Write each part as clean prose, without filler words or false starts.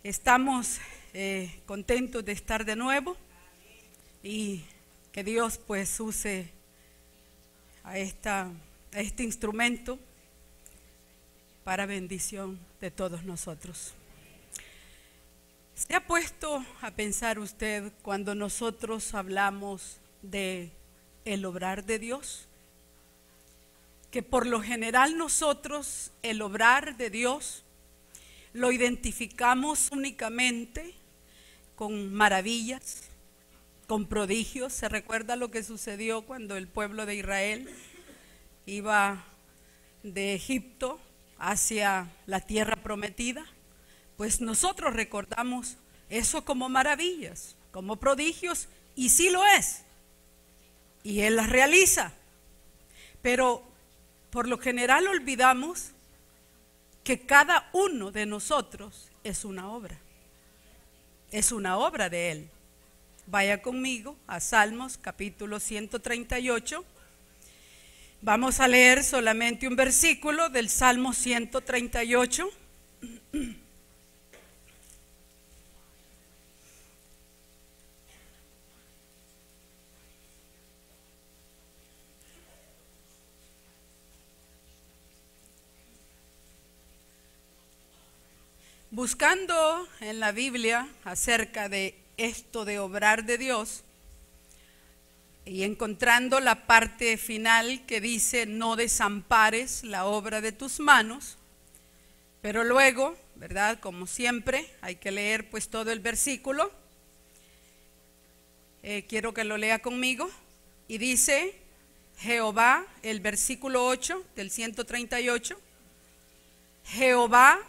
Estamos contentos de estar de nuevo y que Dios pues use a este instrumento para bendición de todos nosotros. ¿Se ha puesto a pensar usted cuando nosotros hablamos de el obrar de Dios? Que por lo general nosotros el obrar de Dios lo identificamos únicamente con maravillas, con prodigios. ¿Se recuerda lo que sucedió cuando el pueblo de Israel iba de Egipto hacia la tierra prometida? Pues nosotros recordamos eso como maravillas, como prodigios, y sí lo es, y Él las realiza. Pero por lo general olvidamos que cada uno de nosotros es una obra de Él. Vaya conmigo a Salmos capítulo 138. Vamos a leer solamente un versículo del Salmo 138. Buscando en la Biblia acerca de esto de obrar de Dios y encontrando la parte final que dice: no desampares la obra de tus manos, pero luego, ¿verdad? Como siempre, hay que leer pues todo el versículo. Quiero que lo lea conmigo. Y dice Jehová, el versículo 8 del 138, Jehová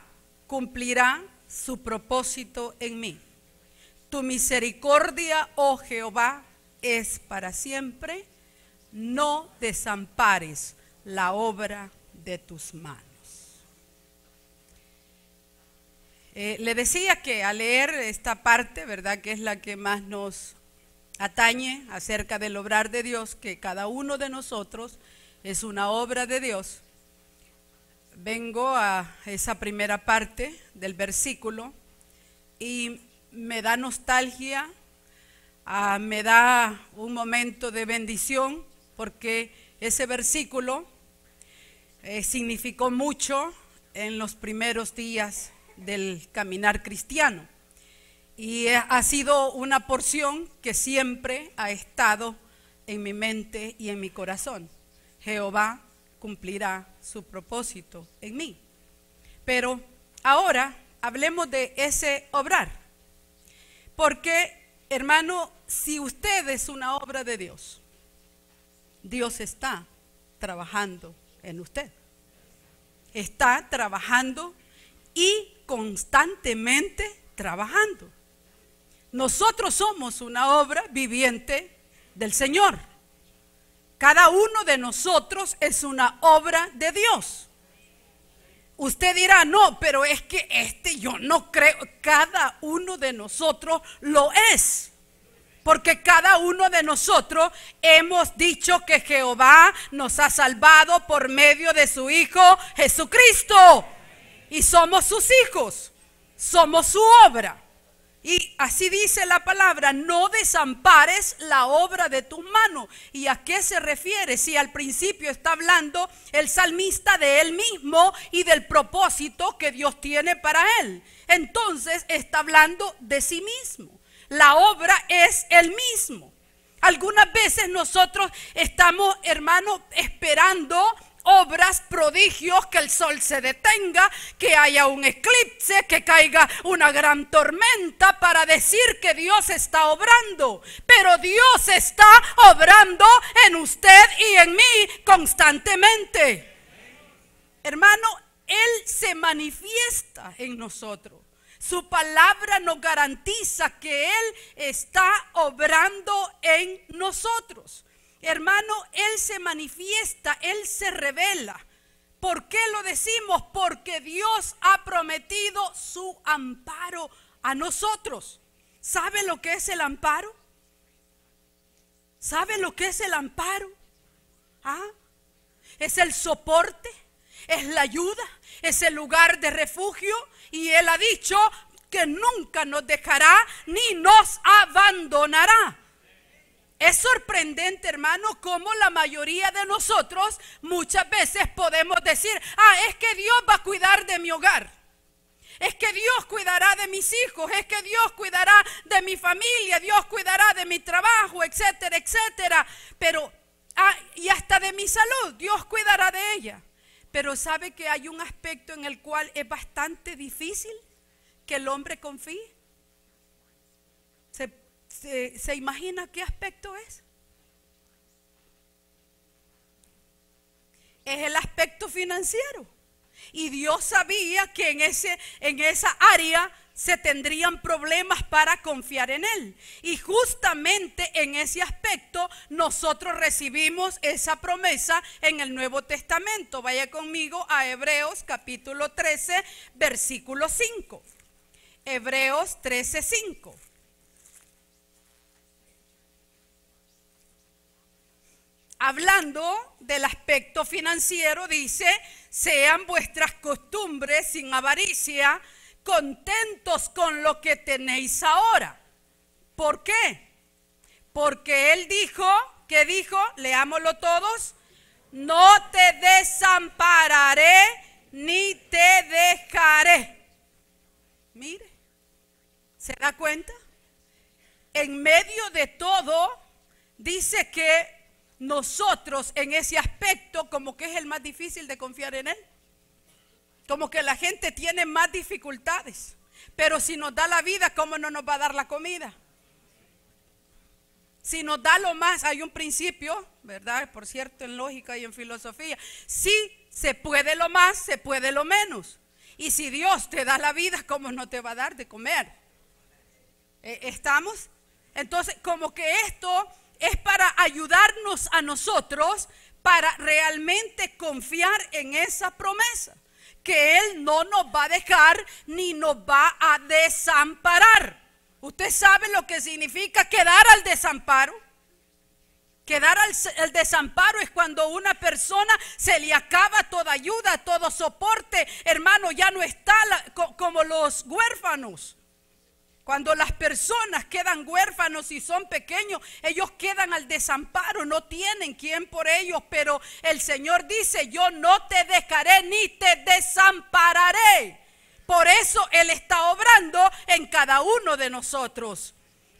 cumplirá su propósito en mí. Tu misericordia, oh Jehová, es para siempre. No desampares la obra de tus manos. Le decía que al leer esta parte, ¿verdad?, que es la que más nos atañe acerca del obrar de Dios, que cada uno de nosotros es una obra de Dios. Vengo a esa primera parte del versículo y me da nostalgia, me da un momento de bendición, porque ese versículo significó mucho en los primeros días del caminar cristiano y ha sido una porción que siempre ha estado en mi mente y en mi corazón. Jehová cumplirá su propósito en mí. Pero ahora hablemos de ese obrar, porque, hermano, si usted es una obra de Dios, Dios está trabajando en usted. Está trabajando y constantemente trabajando. Nosotros somos una obra viviente del Señor. Cada uno de nosotros es una obra de Dios. Usted dirá: no, pero es que yo no creo. Cada uno de nosotros lo es. Porque cada uno de nosotros hemos dicho que Jehová nos ha salvado por medio de su Hijo Jesucristo. Y somos sus hijos, somos su obra. Y así dice la palabra: no desampares la obra de tus manos. ¿Y a qué se refiere? Si al principio está hablando el salmista de él mismo y del propósito que Dios tiene para él, entonces está hablando de sí mismo. La obra es él mismo. Algunas veces nosotros estamos, hermanos, esperando obras, prodigios, que el sol se detenga, que haya un eclipse, que caiga una gran tormenta para decir que Dios está obrando. Pero Dios está obrando en usted y en mí constantemente. Hermano, Él se manifiesta en nosotros. Su palabra nos garantiza que Él está obrando en nosotros. Hermano, Él se manifiesta, Él se revela. ¿Por qué lo decimos? Porque Dios ha prometido su amparo a nosotros. ¿Sabe lo que es el amparo? ¿Sabe lo que es el amparo? Es el soporte, es la ayuda, es el lugar de refugio. Y Él ha dicho: que nunca nos dejará ni nos abandonará. Es sorprendente, hermano, cómo la mayoría de nosotros muchas veces podemos decir: es que Dios va a cuidar de mi hogar, es que Dios cuidará de mis hijos, es que Dios cuidará de mi familia, Dios cuidará de mi trabajo, etcétera, etcétera. Pero, y hasta de mi salud, Dios cuidará de ella. Pero ¿sabe que hay un aspecto en el cual es bastante difícil que el hombre confíe? ¿Se imagina qué aspecto es? Es el aspecto financiero. Y Dios sabía que en esa área se tendrían problemas para confiar en Él. Y justamente en ese aspecto nosotros recibimos esa promesa en el Nuevo Testamento. Vaya conmigo a Hebreos capítulo 13, versículo 5. Hebreos 13, 5. Hablando del aspecto financiero, dice: sean vuestras costumbres sin avaricia, contentos con lo que tenéis ahora. ¿Por qué? Porque Él dijo, ¿qué dijo? Leámoslo todos: no te desampararé ni te dejaré. Mire, ¿se da cuenta? En medio de todo, dice que nosotros en ese aspecto como que es el más difícil de confiar en Él. Como que la gente tiene más dificultades. Pero si nos da la vida, ¿cómo no nos va a dar la comida? Si nos da lo más, hay un principio, ¿verdad? Por cierto, en lógica y en filosofía: si se puede lo más, se puede lo menos. Y si Dios te da la vida, ¿cómo no te va a dar de comer? ¿Estamos? Entonces, como que esto es para ayudarnos a nosotros para realmente confiar en esa promesa, que Él no nos va a dejar ni nos va a desamparar. ¿Usted sabe lo que significa quedar al desamparo? Quedar al desamparo es cuando una persona se le acaba toda ayuda, todo soporte. Hermano, ya no está como los huérfanos. Cuando las personas quedan huérfanos y son pequeños, ellos quedan al desamparo, no tienen quien por ellos. Pero el Señor dice: yo no te dejaré ni te desampararé. Por eso Él está obrando en cada uno de nosotros.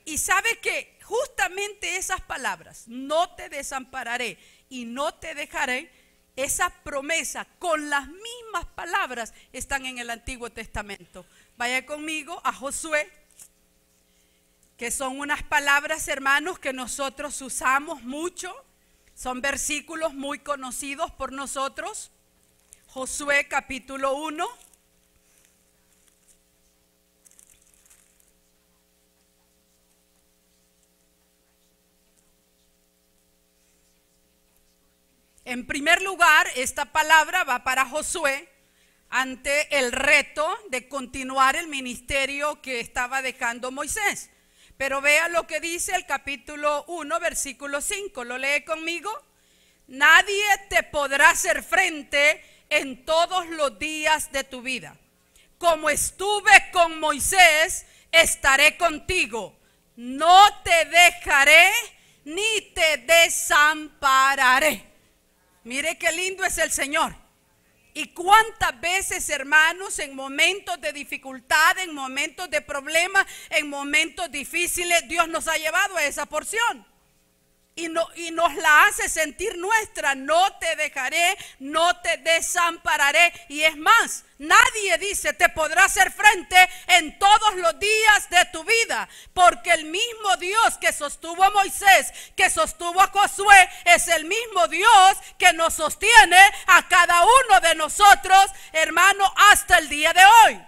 Y sabe que justamente esas palabras, no te desampararé y no te dejaré, esa promesa con las mismas palabras están en el Antiguo Testamento. Vaya conmigo a Josué, que son unas palabras, hermanos, que nosotros usamos mucho. Son versículos muy conocidos por nosotros. Josué capítulo 1. En primer lugar, esta palabra va para Josué ante el reto de continuar el ministerio que estaba dejando Moisés. Pero vea lo que dice el capítulo 1, versículo 5. ¿Lo lee conmigo? Nadie te podrá hacer frente en todos los días de tu vida. Como estuve con Moisés, estaré contigo. No te dejaré ni te desampararé. Mire qué lindo es el Señor. Y cuántas veces, hermanos, en momentos de dificultad, en momentos de problemas, en momentos difíciles, Dios nos ha llevado a esa porción. Y nos la hace sentir nuestra. No te dejaré, no te desampararé. Y es más, nadie dice te podrá hacer frente en todos los días de tu vida. Porque el mismo Dios que sostuvo a Moisés, que sostuvo a Josué, es el mismo Dios que nos sostiene a cada uno de nosotros, hermano, hasta el día de hoy.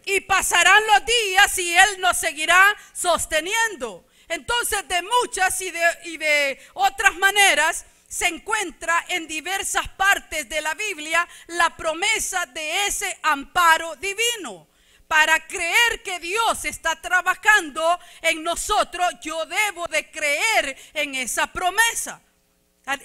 Y pasarán los días y Él nos seguirá sosteniendo. Entonces, de muchas y de otras maneras, se encuentra en diversas partes de la Biblia la promesa de ese amparo divino. Para creer que Dios está trabajando en nosotros, yo debo de creer en esa promesa.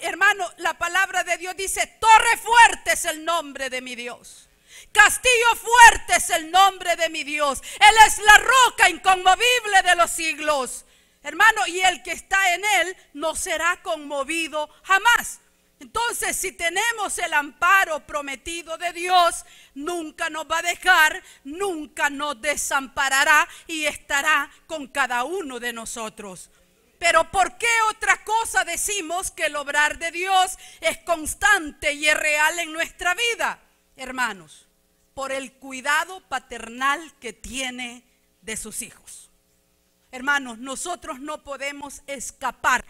Hermano, la palabra de Dios dice: torre fuerte es el nombre de mi Dios. Castillo fuerte es el nombre de mi Dios. Él es la roca inconmovible de los siglos. Hermano, y el que está en él no será conmovido jamás. Entonces, si tenemos el amparo prometido de Dios, nunca nos va a dejar, nunca nos desamparará y estará con cada uno de nosotros. Pero ¿por qué otra cosa decimos que el obrar de Dios es constante y es real en nuestra vida? Hermanos, por el cuidado paternal que tiene de sus hijos. Hermanos, nosotros no podemos escapar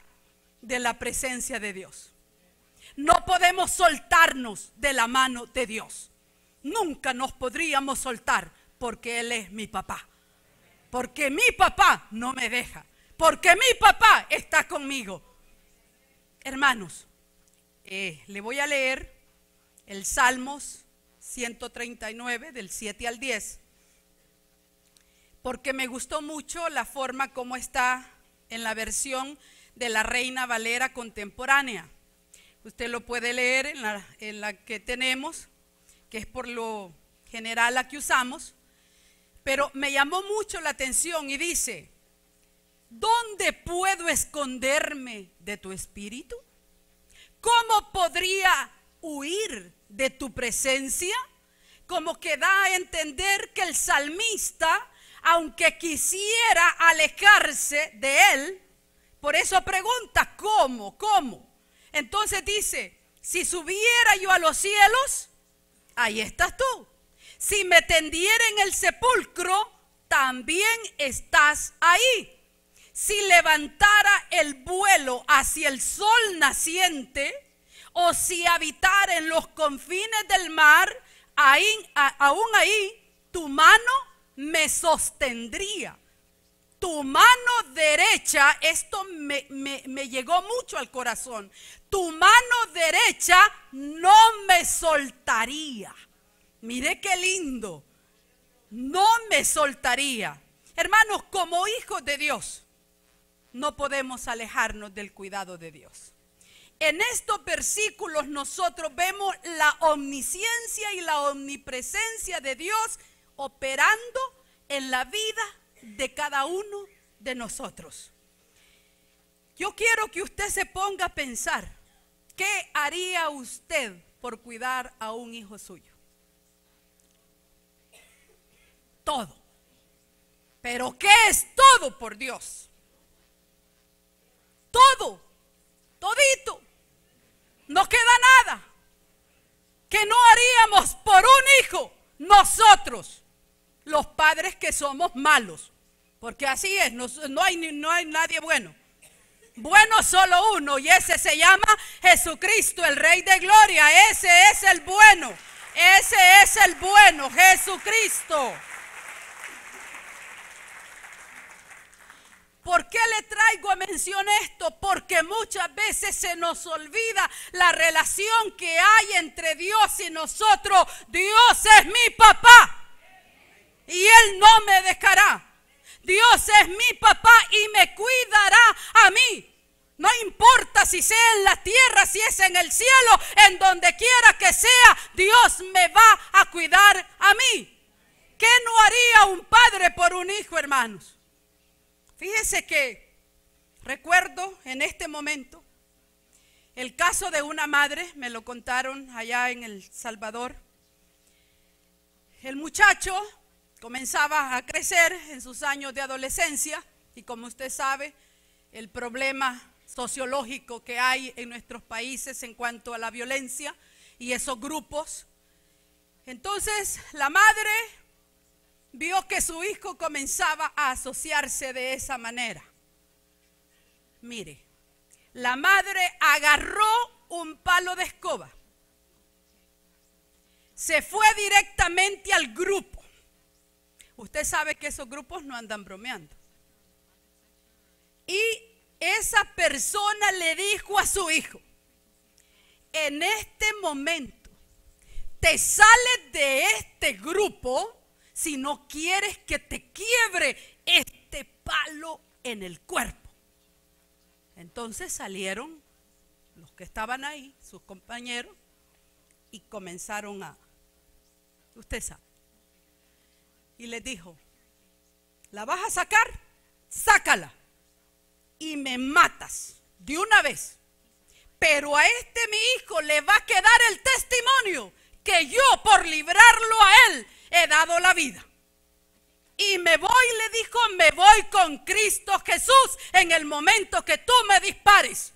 de la presencia de Dios. No podemos soltarnos de la mano de Dios. Nunca nos podríamos soltar porque Él es mi papá. Porque mi papá no me deja. Porque mi papá está conmigo. Hermanos, le voy a leer el Salmos 139 del 7 al 10. Porque me gustó mucho la forma como está en la versión de la Reina Valera contemporánea. Usted lo puede leer en la que tenemos, que es por lo general la que usamos. Pero me llamó mucho la atención y dice: ¿dónde puedo esconderme de tu espíritu? ¿Cómo podría huir de tu presencia? Como que da a entender que el salmista, aunque quisiera alejarse de él, por eso pregunta, ¿cómo? ¿Cómo? Entonces dice, si subiera yo a los cielos, ahí estás tú. Si me tendiera en el sepulcro, también estás ahí. Si levantara el vuelo hacia el sol naciente, o si habitara en los confines del mar, aún ahí tu mano me sostendría. Tu mano derecha, esto me llegó mucho al corazón. Tu mano derecha no me soltaría. Mire qué lindo. No me soltaría. Hermanos, como hijos de Dios, no podemos alejarnos del cuidado de Dios. En estos versículos nosotros vemos la omnisciencia y la omnipresencia de Dios operando en la vida de cada uno de nosotros. Yo quiero que usted se ponga a pensar, ¿qué haría usted por cuidar a un hijo suyo? Todo. ¿Pero qué es todo por Dios? Todo, todito. No queda nada que no haríamos por un hijo nosotros, los padres que somos malos. Porque así es, no hay nadie bueno. Bueno solo uno, y ese se llama Jesucristo, el Rey de Gloria. Ese es el bueno. Ese es el bueno, Jesucristo. ¿Por qué le traigo a mención esto? Porque muchas veces se nos olvida la relación que hay entre Dios y nosotros. Dios es mi papá y Él no me dejará. Dios es mi papá y me cuidará a mí. No importa si sea en la tierra, si es en el cielo, en donde quiera que sea, Dios me va a cuidar a mí. ¿Qué no haría un padre por un hijo, hermanos? Fíjese que recuerdo en este momento el caso de una madre, me lo contaron allá en El Salvador. El muchacho comenzaba a crecer en sus años de adolescencia y, como usted sabe, el problema sociológico que hay en nuestros países en cuanto a la violencia y esos grupos. Entonces la madre vio que su hijo comenzaba a asociarse de esa manera. Mire, la madre agarró un palo de escoba, se fue directamente al grupo. Usted sabe que esos grupos no andan bromeando. Y esa persona le dijo a su hijo: en este momento te sales de este grupo si no quieres que te quiebre este palo en el cuerpo. Entonces salieron los que estaban ahí, sus compañeros, y comenzaron a Usted sabe. Y les dijo: ¿la vas a sacar? Sácala. Y me matas de una vez. Pero a este mi hijo le va a quedar el testimonio que yo, por librarlo a él, he dado la vida. Y me voy, le dijo, me voy con Cristo Jesús en el momento que tú me dispares.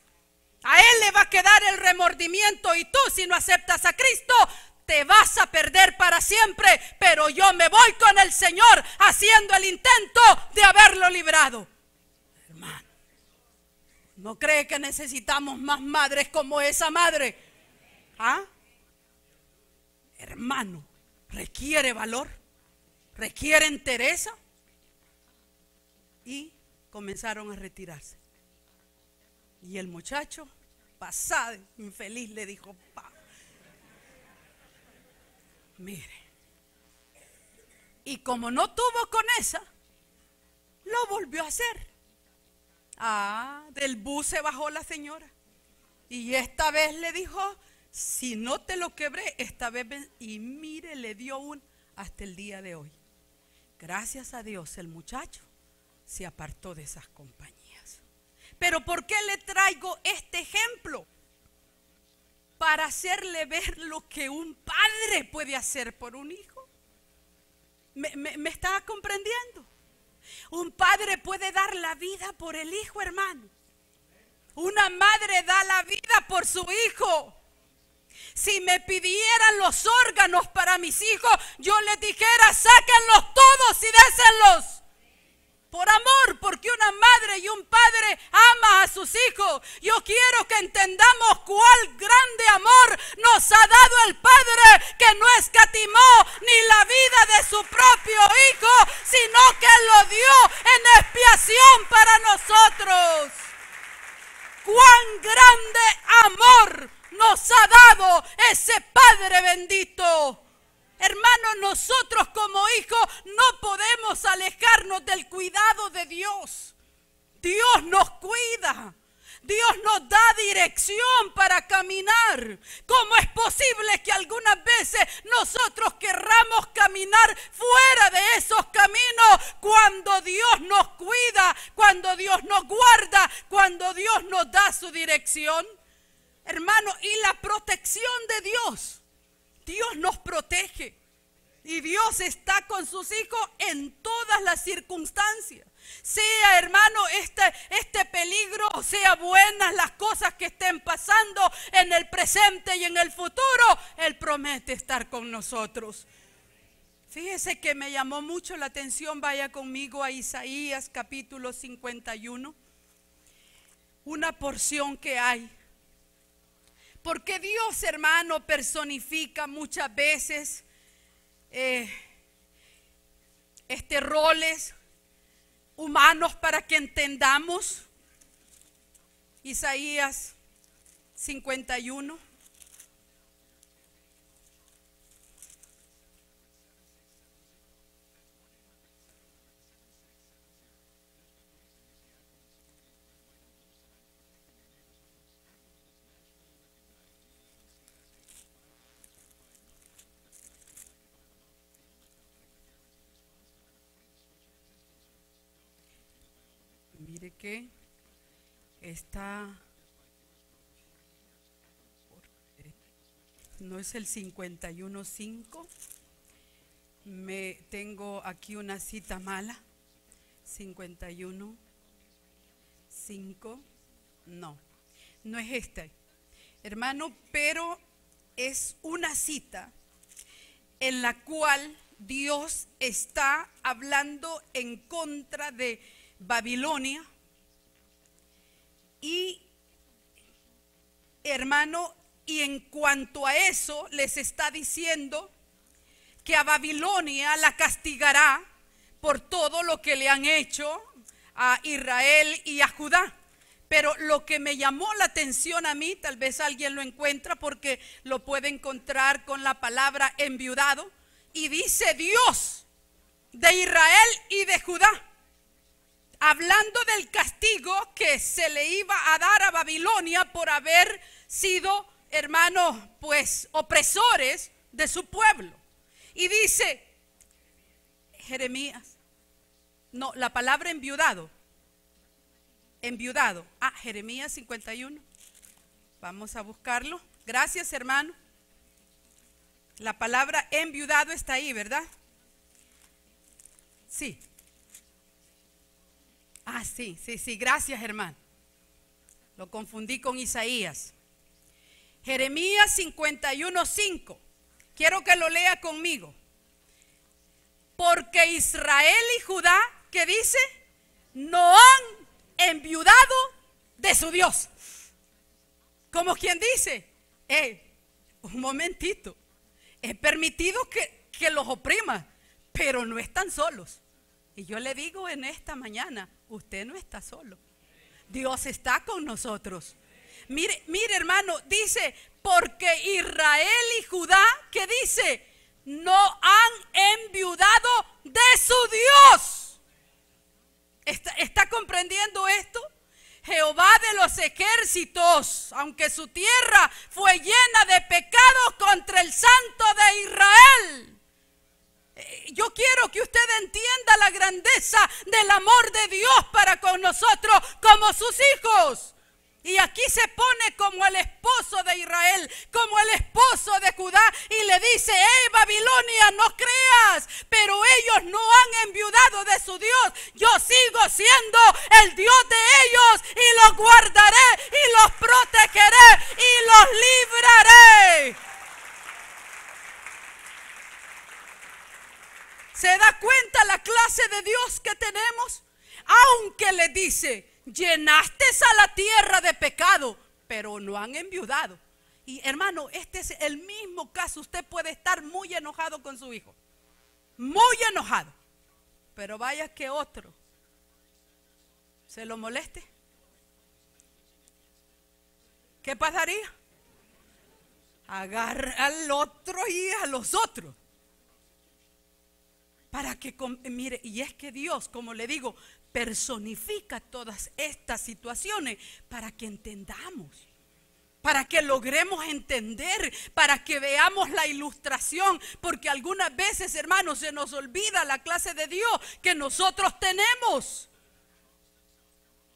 A él le va a quedar el remordimiento, y tú, si no aceptas a Cristo, te vas a perder para siempre. Pero yo me voy con el Señor haciendo el intento de haberlo librado. Hermano, ¿no cree que necesitamos más madres como esa madre? ¿Ah? Hermano, requiere valor, requiere entereza. Y comenzaron a retirarse. Y el muchacho, pasado, infeliz, le dijo: pa, mire. Y como no tuvo con esa, lo volvió a hacer. Del bus se bajó la señora. Y esta vez le dijo: si no te lo quebré, esta vez ven. Y mire, le dio hasta el día de hoy. Gracias a Dios, el muchacho se apartó de esas compañías. Pero ¿por qué le traigo este ejemplo? Para hacerle ver lo que un padre puede hacer por un hijo. ¿Me está comprendiendo? Un padre puede dar la vida por el hijo, hermano. Una madre da la vida por su hijo. Si me pidieran los órganos para mis hijos, yo les dijera: sáquenlos todos y désenlos. Por amor, porque una madre y un padre ama a sus hijos. Yo quiero que entendamos cuál grande amor nos ha dado el Padre, que no escatimó ni la vida de su propio hijo, sino que lo dio en expiación para nosotros. Cuán grande amor nos ha dado ese Padre bendito. Hermanos, nosotros como hijos no podemos alejarnos del cuidado de Dios. Dios nos cuida. Dios nos da dirección para caminar. ¿Cómo es posible que algunas veces nosotros querramos caminar fuera de esos caminos cuando Dios nos cuida, cuando Dios nos guarda, cuando Dios nos da su dirección? Hermano, y la protección de Dios. Dios nos protege y Dios está con sus hijos en todas las circunstancias. Sea, hermano, este peligro, o sea buenas las cosas que estén pasando en el presente y en el futuro, Él promete estar con nosotros. Fíjese que me llamó mucho la atención, vaya conmigo a Isaías capítulo 51, una porción que hay. Porque Dios, hermano, personifica muchas veces roles humanos para que entendamos. Isaías 51. Mire que no es el 51:5. Tengo aquí una cita mala. 51:5. No es este, hermano, pero es una cita en la cual Dios está hablando en contra de Babilonia. Y hermano, y en cuanto a eso les está diciendo que a Babilonia la castigará por todo lo que le han hecho a Israel y a Judá. Pero lo que me llamó la atención a mí, tal vez alguien lo encuentra porque lo puede encontrar con la palabra enviudado, y dice Dios de Israel y de Judá, hablando del castigo que se le iba a dar a Babilonia por haber sido, hermanos, pues opresores de su pueblo. Y dice, Jeremías, no, la palabra enviudado. Enviudado. Jeremías 51. Vamos a buscarlo. Gracias, hermano. La palabra enviudado está ahí, ¿verdad? Sí. Sí. Gracias, hermano. Lo confundí con Isaías. Jeremías 51:5. Quiero que lo lea conmigo. Porque Israel y Judá, ¿qué dice? No han enviudado de su Dios. Como quien dice, un momentito, es permitido que los oprima, pero no están solos. Y yo le digo en esta mañana, usted no está solo. Dios está con nosotros. Mire, hermano, dice, porque Israel y Judá, ¿qué dice? No han enviudado de su Dios. ¿Está comprendiendo esto? Jehová de los ejércitos, aunque su tierra fue llena de pecados contra el Santo de Israel. Yo quiero que usted entienda la grandeza del amor de Dios para con nosotros como sus hijos. Y aquí se pone como el esposo de Israel, como el esposo de Judá, y le dice, Babilonia, no creas, pero ellos no han enviudado de su Dios. Yo sigo siendo el Dios de ellos y los guardaré y los protegeré y los libraré. ¿Se da cuenta la clase de Dios que tenemos? Aunque le dice, llenaste a la tierra de pecado, pero no han enviudado. Y hermano, este es el mismo caso. Usted puede estar muy enojado con su hijo, muy enojado, pero vaya que otro se lo moleste. ¿Qué pasaría? Agarra al otro y a los otros. Para que, mire, y es que Dios, como le digo, personifica todas estas situaciones para que entendamos, para que logremos entender, para que veamos la ilustración, porque algunas veces, hermanos, se nos olvida la clase de Dios que nosotros tenemos.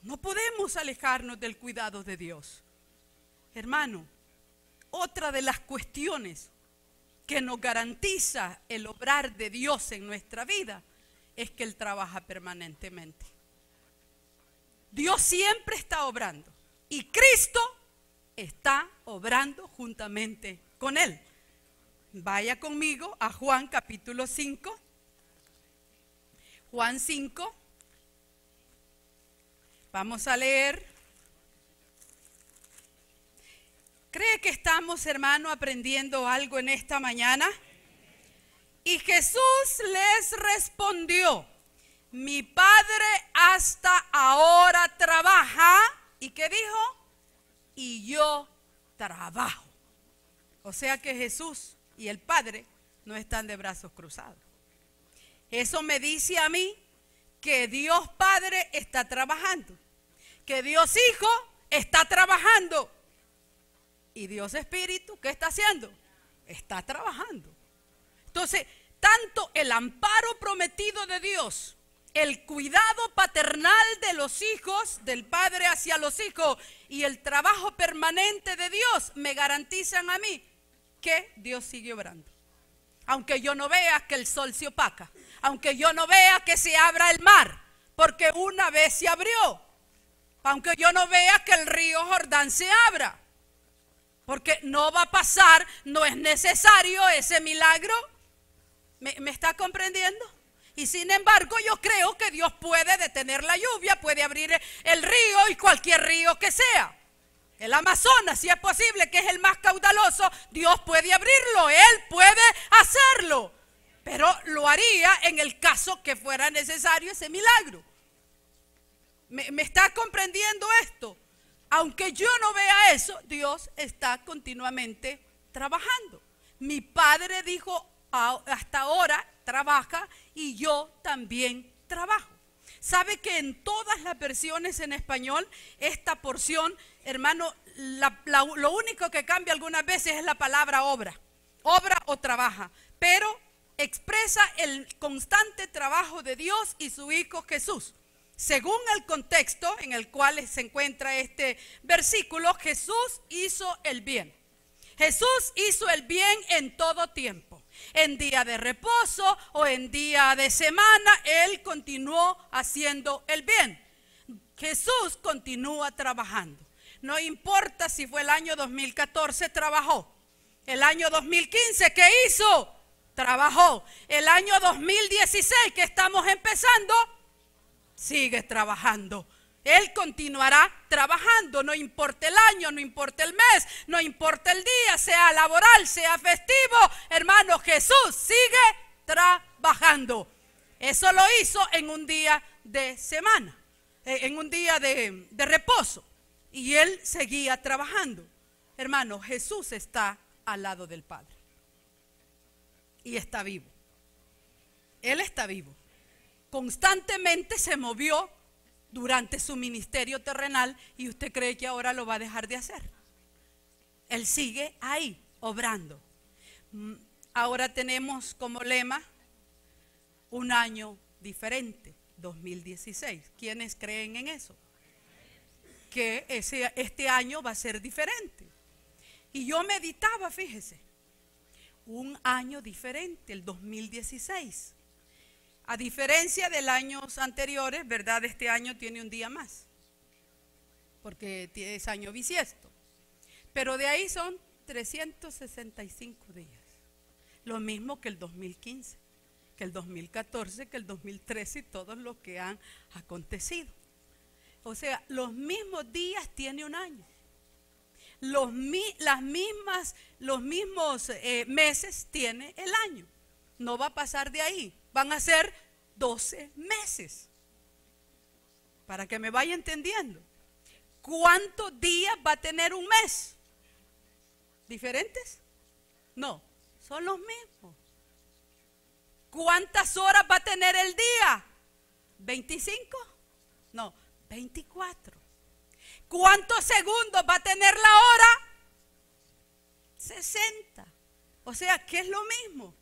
No podemos alejarnos del cuidado de Dios. Hermano, otra de las cuestiones que nos garantiza el obrar de Dios en nuestra vida es que Él trabaja permanentemente. Dios siempre está obrando y Cristo está obrando juntamente con Él. Vaya conmigo a Juan capítulo 5. Juan 5. Vamos a leer. ¿Cree que estamos, hermano, aprendiendo algo en esta mañana? Y Jesús les respondió, mi Padre hasta ahora trabaja. ¿Y qué dijo? Y yo trabajo. O sea que Jesús y el Padre no están de brazos cruzados. Eso me dice a mí que Dios Padre está trabajando, que Dios Hijo está trabajando. Y Dios Espíritu, ¿qué está haciendo? Está trabajando. Entonces, tanto el amparo prometido de Dios, el cuidado paternal de los hijos, del Padre hacia los hijos, y el trabajo permanente de Dios me garantizan a mí que Dios sigue obrando. Aunque yo no vea que el sol se opaca, aunque yo no vea que se abra el mar, porque una vez se abrió, aunque yo no vea que el río Jordán se abra, porque no va a pasar, no es necesario ese milagro. ¿Me está comprendiendo? Y sin embargo yo creo que Dios puede detener la lluvia, puede abrir el río y cualquier río que sea. El Amazonas, si es posible, que es el más caudaloso, Dios puede abrirlo, Él puede hacerlo. Pero lo haría en el caso que fuera necesario ese milagro. ¿Me está comprendiendo esto? Aunque yo no vea eso, Dios está continuamente trabajando. Mi Padre dijo, hasta ahora trabaja y yo también trabajo. ¿Sabe que en todas las versiones en español, esta porción, hermano, lo único que cambia algunas veces es la palabra obra? Obra o trabaja. Pero expresa el constante trabajo de Dios y su Hijo Jesús. Según el contexto en el cual se encuentra este versículo, Jesús hizo el bien. Jesús hizo el bien en todo tiempo. En día de reposo o en día de semana, Él continuó haciendo el bien. Jesús continúa trabajando. No importa si fue el año 2014, trabajó. El año 2015, ¿qué hizo? Trabajó. El año 2016, que estamos empezando, sigue trabajando. Él continuará trabajando, no importa el año, no importa el mes, no importa el día, sea laboral, sea festivo. Hermano, Jesús sigue trabajando. Eso lo hizo en un día de semana, en un día de reposo. Y Él seguía trabajando. Hermano, Jesús está al lado del Padre. Y está vivo. Él está vivo. Constantemente se movió durante su ministerio terrenal, y usted cree que ahora lo va a dejar de hacer. Él sigue ahí, obrando. Ahora tenemos como lema un año diferente, 2016. ¿Quiénes creen en eso? Que este año va a ser diferente. Y yo meditaba, fíjese, un año diferente, el 2016. A diferencia de los años anteriores, ¿verdad? Este año tiene un día más, porque es año bisiesto. Pero de ahí son 365 días. Lo mismo que el 2015, que el 2014, que el 2013 y todos los que han acontecido. O sea, los mismos días tiene un año. Los mismos meses tiene el año. No va a pasar de ahí. Van a ser 12 meses. Para que me vaya entendiendo. ¿Cuántos días va a tener un mes? ¿Diferentes? No, son los mismos. ¿Cuántas horas va a tener el día? ¿25? No, 24. ¿Cuántos segundos va a tener la hora? 60. O sea, que es lo mismo.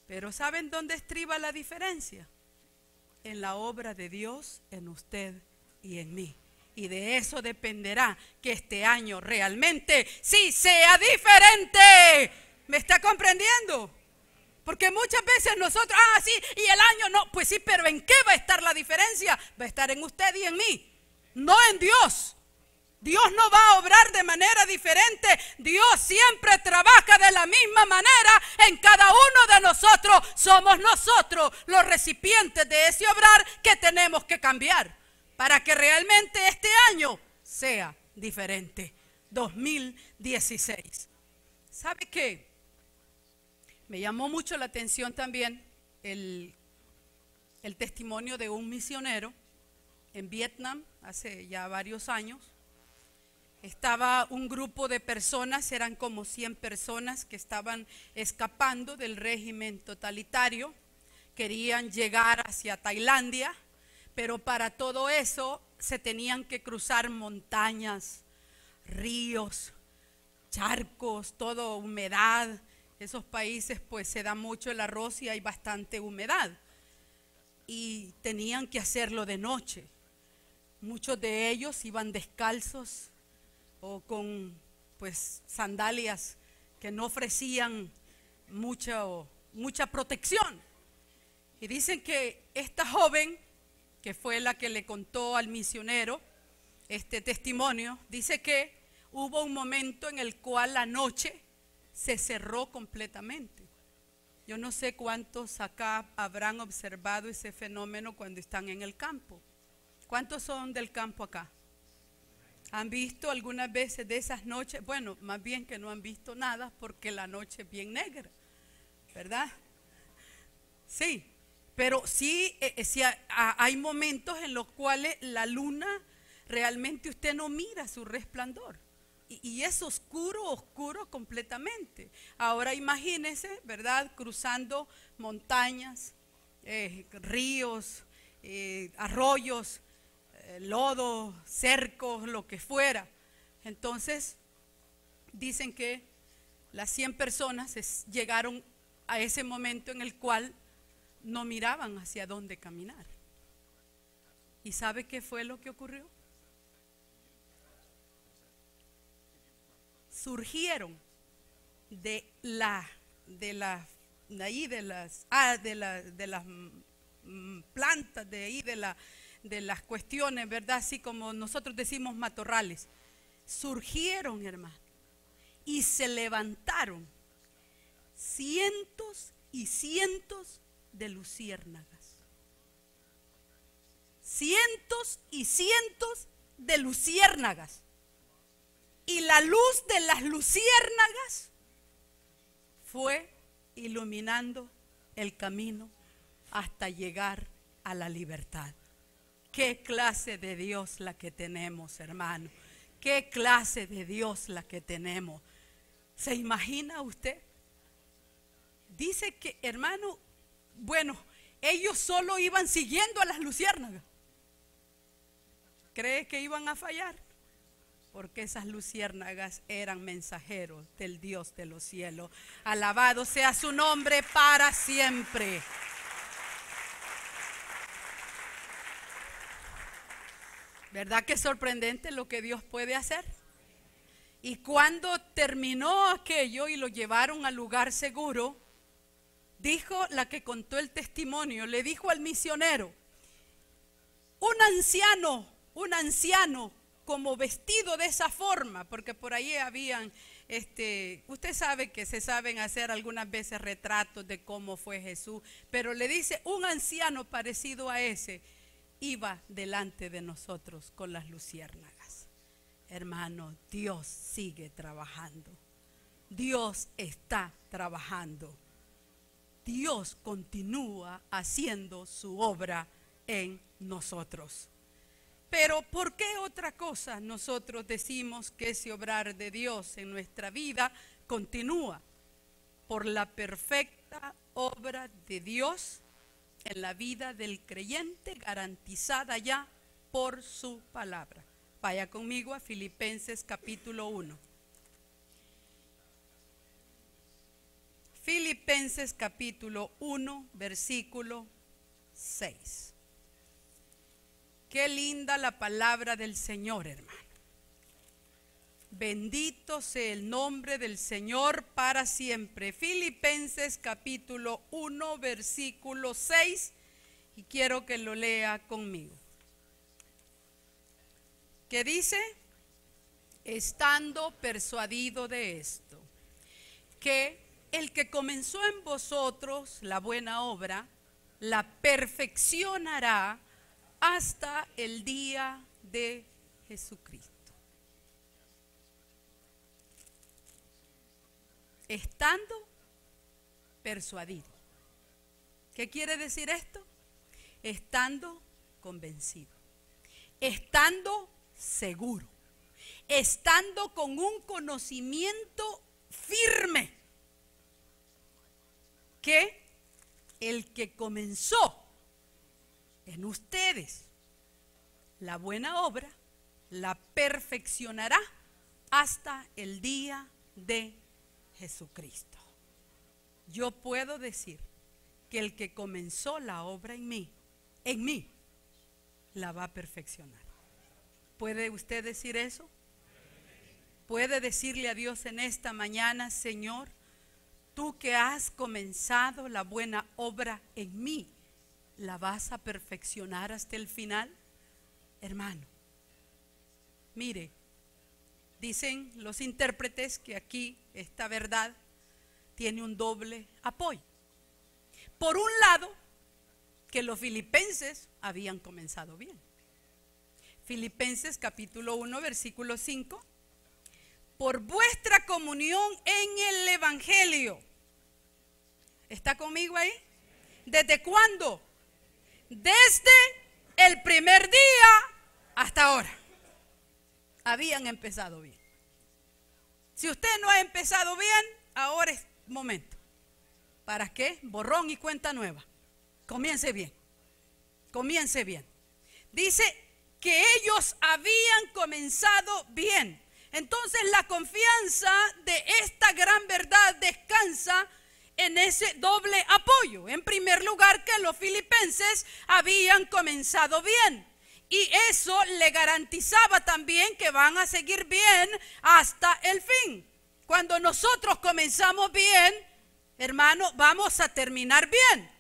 Pero ¿saben dónde estriba la diferencia? En la obra de Dios en usted y en mí. Y de eso dependerá que este año realmente sí sea diferente. ¿Me está comprendiendo? Porque muchas veces nosotros, sí, y el año no, pues sí, pero ¿en qué va a estar la diferencia? Va a estar en usted y en mí, no en Dios. Dios no va a obrar de manera diferente. Dios siempre trabaja de la misma manera en cada uno de nosotros. Somos nosotros los recipientes de ese obrar que tenemos que cambiar para que realmente este año sea diferente. 2016. ¿Sabe qué? Me llamó mucho la atención también el testimonio de un misionero en Vietnam hace ya varios años. Estaba un grupo de personas, eran como 100 personas que estaban escapando del régimen totalitario, querían llegar hacia Tailandia, pero para todo eso se tenían que cruzar montañas, ríos, charcos, toda humedad. Esos países pues se da mucho el arroz y hay bastante humedad. Y tenían que hacerlo de noche. Muchos de ellos iban descalzos o con pues sandalias que no ofrecían mucha protección. Y dicen que esta joven, que fue la que le contó al misionero este testimonio, dice que hubo un momento en el cual la noche se cerró completamente. Yo no sé cuántos acá habrán observado ese fenómeno cuando están en el campo. ¿Cuántos son del campo acá? ¿Han visto algunas veces de esas noches? Bueno, más bien que no han visto nada porque la noche es bien negra, ¿verdad? Sí, pero sí, hay momentos en los cuales la luna realmente usted no mira su resplandor. Y es oscuro, oscuro completamente. Ahora imagínense, ¿verdad? Cruzando montañas, ríos, arroyos, lodo, cercos, lo que fuera. Entonces, dicen que las 100 personas llegaron a ese momento en el cual no miraban hacia dónde caminar. ¿Y sabe qué fue lo que ocurrió? Surgieron de las plantas, de las cuestiones, ¿verdad? Así como nosotros decimos matorrales. Surgieron, hermano, y se levantaron cientos y cientos de luciérnagas. Cientos y cientos de luciérnagas. Y la luz de las luciérnagas fue iluminando el camino hasta llegar a la libertad. ¿Qué clase de Dios la que tenemos, hermano? ¿Qué clase de Dios la que tenemos? ¿Se imagina usted? Dice que, hermano, bueno, ellos solo iban siguiendo a las luciérnagas. ¿Cree que iban a fallar? Porque esas luciérnagas eran mensajeros del Dios de los cielos. Alabado sea su nombre para siempre. ¿Verdad que es sorprendente lo que Dios puede hacer? Y cuando terminó aquello y lo llevaron al lugar seguro, dijo la que contó el testimonio, le dijo al misionero, un anciano como vestido de esa forma, porque por ahí habían, usted sabe que se saben hacer algunas veces retratos de cómo fue Jesús, pero le dice, un anciano parecido a ese iba delante de nosotros con las luciérnagas. Hermano, Dios sigue trabajando. Dios está trabajando. Dios continúa haciendo su obra en nosotros. Pero ¿por qué otra cosa nosotros decimos que ese obrar de Dios en nuestra vida continúa? Por la perfecta obra de Dios en la vida del creyente, garantizada ya por su palabra. Vaya conmigo a Filipenses capítulo 1. Filipenses capítulo 1, versículo 6. Qué linda la palabra del Señor, hermano. Bendito sea el nombre del Señor para siempre. Filipenses capítulo 1, versículo 6. Y quiero que lo lea conmigo. ¿Qué dice? Estando persuadido de esto, que el que comenzó en vosotros la buena obra, la perfeccionará hasta el día de Jesucristo. Estando persuadido. ¿Qué quiere decir esto? Estando convencido, estando seguro, estando con un conocimiento firme que el que comenzó en ustedes la buena obra, la perfeccionará hasta el día de Jesucristo. Yo puedo decir que el que comenzó la obra en mí, la va a perfeccionar. ¿Puede usted decir eso? ¿Puede decirle a Dios en esta mañana, Señor, tú que has comenzado la buena obra en mí, la vas a perfeccionar hasta el final? Hermano, mire, dicen los intérpretes que aquí esta verdad tiene un doble apoyo. Por un lado, que los filipenses habían comenzado bien. Filipenses capítulo 1, versículo 5. Por vuestra comunión en el Evangelio. ¿Está conmigo ahí? ¿Desde cuándo? Desde el primer día hasta ahora. Habían empezado bien. Si usted no ha empezado bien, ahora es momento. ¿Para qué? Borrón y cuenta nueva. Comience bien. Comience bien. Dice que ellos habían comenzado bien. Entonces la confianza de esta gran verdad descansa en ese doble apoyo. En primer lugar, que los filipenses habían comenzado bien. Y eso le garantizaba también que van a seguir bien hasta el fin. Cuando nosotros comenzamos bien, hermano, vamos a terminar bien.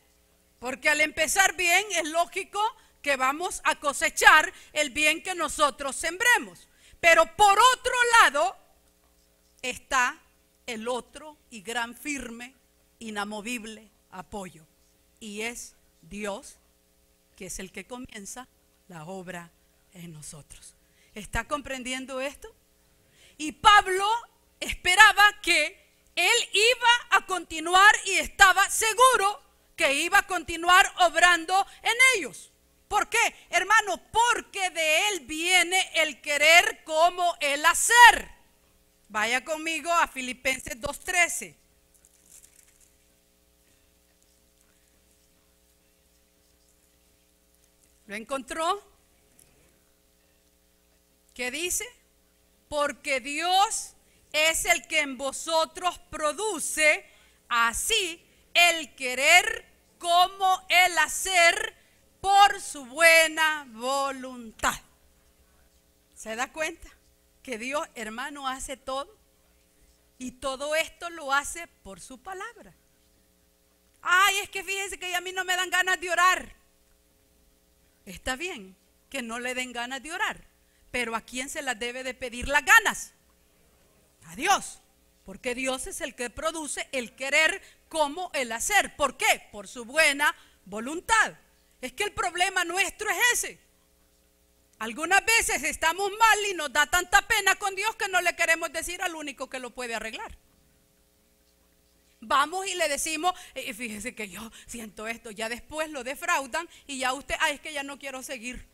Porque al empezar bien es lógico que vamos a cosechar el bien que nosotros sembremos. Pero por otro lado está el otro y gran, firme, inamovible apoyo. Y es Dios, que es el que comienza la obra en nosotros. ¿Está comprendiendo esto? Y Pablo esperaba que él iba a continuar y estaba seguro que iba a continuar obrando en ellos. ¿Por qué, hermano? Porque de él viene el querer como el hacer. Vaya conmigo a Filipenses 2:13. ¿Lo encontró? ¿Qué dice? Porque Dios es el que en vosotros produce así el querer como el hacer por su buena voluntad. ¿Se da cuenta? Que Dios, hermano, hace todo. Y todo esto lo hace por su palabra. Ay, es que fíjense que a mí no me dan ganas de orar. Está bien que no le den ganas de orar, pero ¿a quién se las debe de pedir las ganas? A Dios, porque Dios es el que produce el querer como el hacer. ¿Por qué? Por su buena voluntad. Es que el problema nuestro es ese. Algunas veces estamos mal y nos da tanta pena con Dios que no le queremos decir al único que lo puede arreglar. Vamos y le decimos, fíjese que yo siento esto, ya después lo defraudan y ya usted, es que ya no quiero seguir.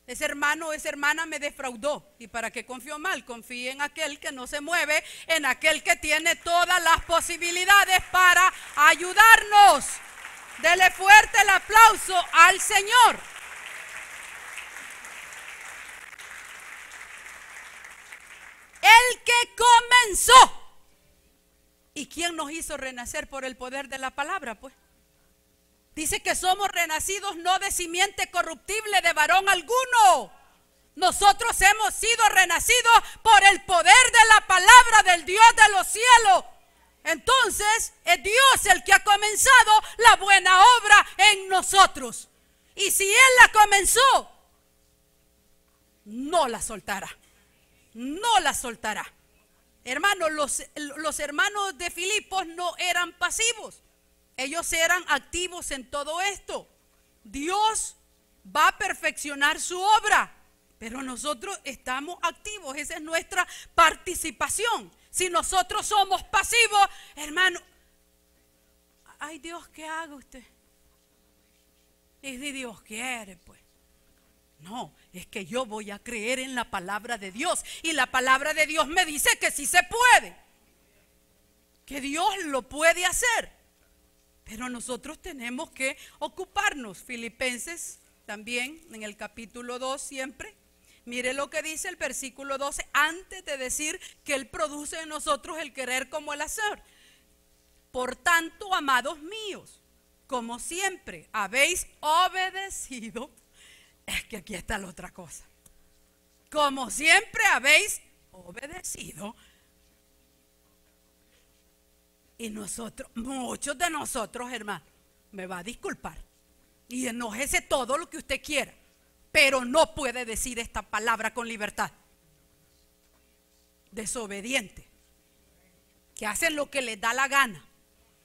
Ese hermano o esa hermana me defraudó. ¿Y para qué confío mal? Confíe en aquel que no se mueve, en aquel que tiene todas las posibilidades para ayudarnos. Dele fuerte el aplauso al Señor. El que comenzó. ¿Y quién nos hizo renacer por el poder de la palabra? Pues dice que somos renacidos no de simiente corruptible de varón alguno. Nosotros hemos sido renacidos por el poder de la palabra del Dios de los cielos. Entonces es Dios el que ha comenzado la buena obra en nosotros. Y si Él la comenzó, no la soltará. No la soltará. Hermanos, los hermanos de Filipos no eran pasivos. Ellos eran activos en todo esto. Dios va a perfeccionar su obra, pero nosotros estamos activos. Esa es nuestra participación. Si nosotros somos pasivos, hermano, ay Dios, ¿qué haga usted? Y si Dios quiere, pues. No, es que yo voy a creer en la palabra de Dios. Y la palabra de Dios me dice que sí se puede. Que Dios lo puede hacer. Pero nosotros tenemos que ocuparnos. Filipenses también en el capítulo 2 siempre. Mire lo que dice el versículo 12. Antes de decir que Él produce en nosotros el querer como el hacer. Por tanto, amados míos, como siempre habéis obedecido. Es que aquí está la otra cosa. Como siempre habéis obedecido. Y nosotros, muchos de nosotros, hermano, me va a disculpar. Y enójese todo lo que usted quiera. Pero no puede decir esta palabra con libertad. Desobediente. Que hacen lo que les da la gana.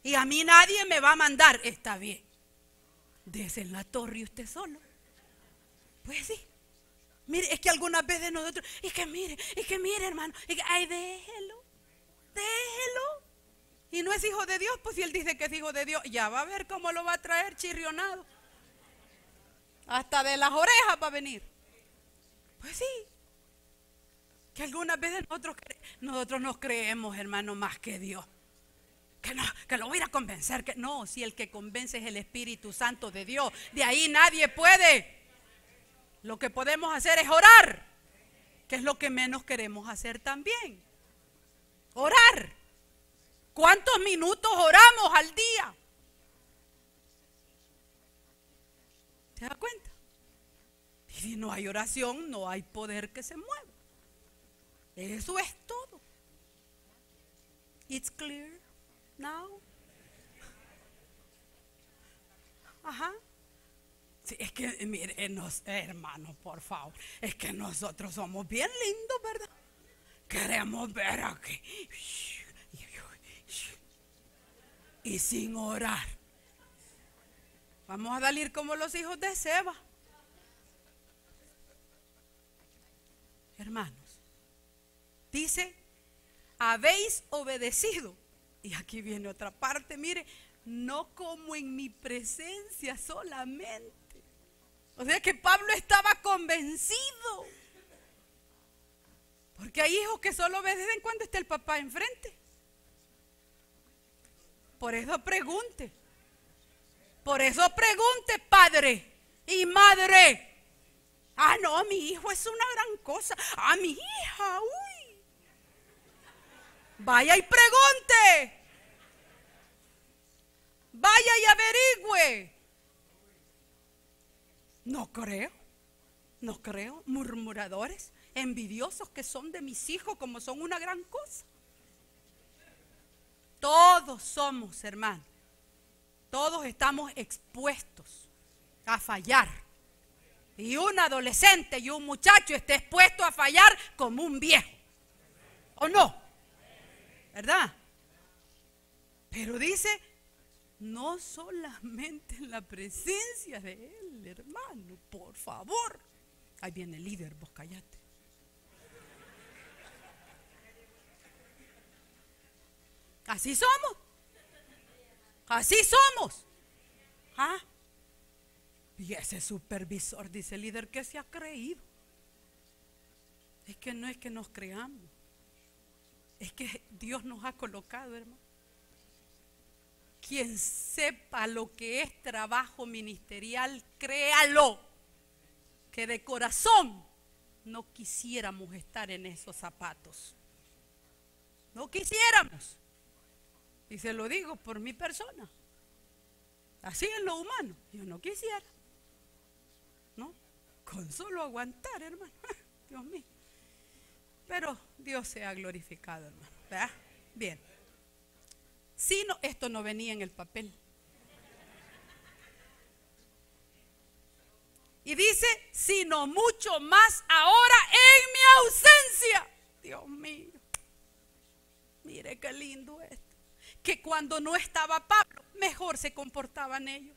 Y a mí nadie me va a mandar. Está bien. Dese en la torre usted solo. Pues sí. Mire, es que algunas veces nosotros, es que mire, hermano, ay, déjelo. Y no es hijo de Dios, pues si él dice que es hijo de Dios, ya va a ver cómo lo va a traer chirrionado. Hasta de las orejas va a venir. Pues sí. Que algunas veces nosotros nos creemos, hermano, más que Dios. Que no, que lo voy a ir a convencer. Que no, si el que convence es el Espíritu Santo de Dios. De ahí nadie puede. Lo que podemos hacer es orar, que es lo que menos queremos hacer también. Orar. ¿Cuántos minutos oramos al día? ¿Se da cuenta? Y si no hay oración, no hay poder que se mueva. Eso es todo. It's clear now. Ajá. Sí, es que, mire, hermanos, por favor, es que nosotros somos bien lindos, ¿verdad? Queremos ver aquí. Y sin orar. Vamos a salir como los hijos de Seba. Hermanos, dice, habéis obedecido. Y aquí viene otra parte, mire, no como en mi presencia solamente. O sea que Pablo estaba convencido. Porque hay hijos que solo obedecen cuando está el papá enfrente. Por eso pregunte. Por eso pregunte, padre y madre. Ah, no, mi hijo es una gran cosa. Ah, mi hija, uy. Vaya y pregunte. Vaya y averigüe. No creo. Murmuradores, envidiosos que son de mis hijos como son una gran cosa. Todos somos, hermano. Todos estamos expuestos a fallar. Y un adolescente y un muchacho está expuesto a fallar como un viejo. ¿O no? ¿Verdad? Pero dice, no solamente en la presencia de él, hermano, por favor. Ahí viene el líder, vos callate. Así somos. Así somos. ¿Ah? Y ese supervisor, dice el líder, ¿qué se ha creído? Es que no es que nos creamos. Es que Dios nos ha colocado, hermano. Quien sepa lo que es trabajo ministerial, créalo. Que de corazón no quisiéramos estar en esos zapatos. No quisiéramos. Y se lo digo por mi persona. Así en lo humano, yo no quisiera. ¿No? Con solo aguantar, hermano. Dios mío. Pero Dios se ha glorificado, hermano. ¿Verdad? Bien. Si no, esto no venía en el papel. Y dice, sino mucho más ahora en mi ausencia. Dios mío. Mire qué lindo esto. Que cuando no estaba Pablo, mejor se comportaban ellos.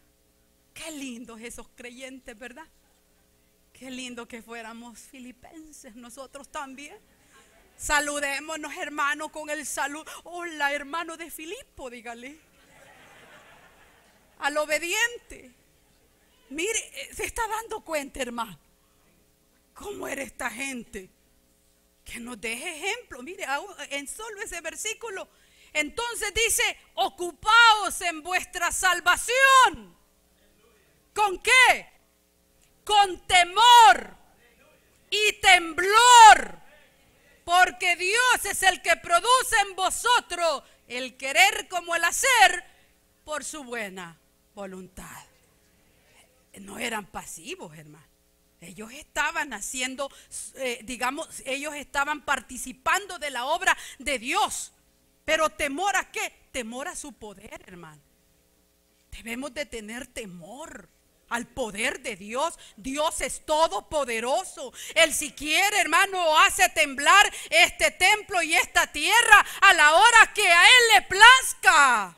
Qué lindos esos creyentes, ¿verdad? Qué lindo que fuéramos filipenses nosotros también. Saludémonos, hermano, con el saludo. Hola, hermano de Filipo, dígale. Al obediente. Mire, se está dando cuenta, hermano, cómo era esta gente. Que nos deje ejemplo. Mire, en solo ese versículo. Entonces dice, ocupaos en vuestra salvación. ¿Con qué? Con temor y temblor. Porque Dios es el que produce en vosotros el querer como el hacer por su buena voluntad. No eran pasivos, hermano. Ellos estaban haciendo, ellos estaban participando de la obra de Dios. Pero temor a qué? Temor a su poder, hermano. Debemos de tener temor al poder de Dios. Dios es todopoderoso. Él si quiere, hermano, hace temblar este templo y esta tierra a la hora que a Él le plazca.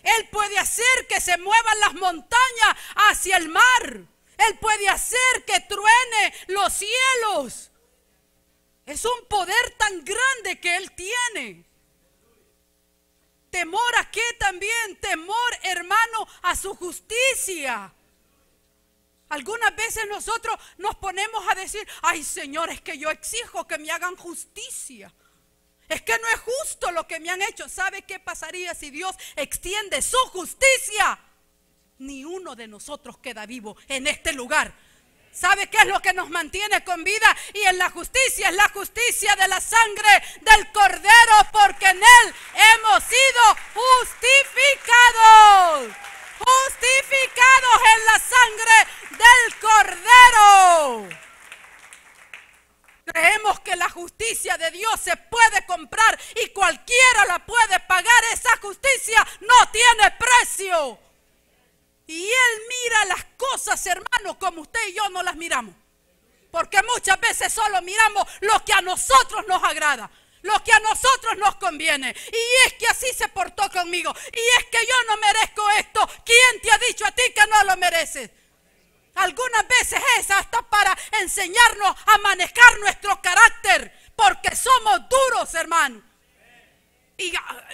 Él puede hacer que se muevan las montañas hacia el mar. Él puede hacer que truene los cielos. Es un poder tan grande que Él tiene. Temor a qué también, temor, hermano, a su justicia. Algunas veces nosotros nos ponemos a decir, ay Señor, es que yo exijo que me hagan justicia. Es que no es justo lo que me han hecho. ¿Sabe qué pasaría si Dios extiende su justicia? Ni uno de nosotros queda vivo en este lugar. ¿Sabe qué es lo que nos mantiene con vida? Y en la justicia, es la justicia de la sangre del Cordero, porque en Él hemos sido justificados. Justificados en la sangre del Cordero. Creemos que la justicia de Dios se puede comprar y cualquiera la puede pagar. Esa justicia no tiene precio. Y Él mira las cosas, hermanos, como usted y yo no las miramos. Porque muchas veces solo miramos lo que a nosotros nos agrada, lo que a nosotros nos conviene. Y es que así se portó conmigo. Y es que yo no merezco esto. ¿Quién te ha dicho a ti que no lo mereces? Algunas veces es hasta para enseñarnos a manejar nuestro carácter. Porque somos duros, hermano. Y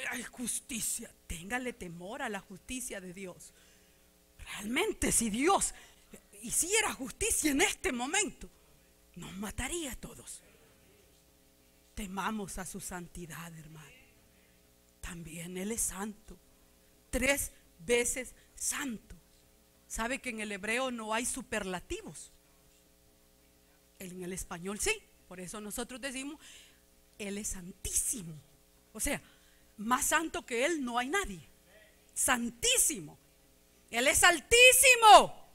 hay justicia. Téngale temor a la justicia de Dios. Realmente, si Dios hiciera justicia en este momento, nos mataría a todos. Temamos a su santidad, hermano. También Él es santo, 3 veces santo. ¿Sabe que en el hebreo no hay superlativos? En el español sí. Por eso nosotros decimos, Él es santísimo. O sea, más santo que Él no hay nadie. Santísimo. Él es altísimo.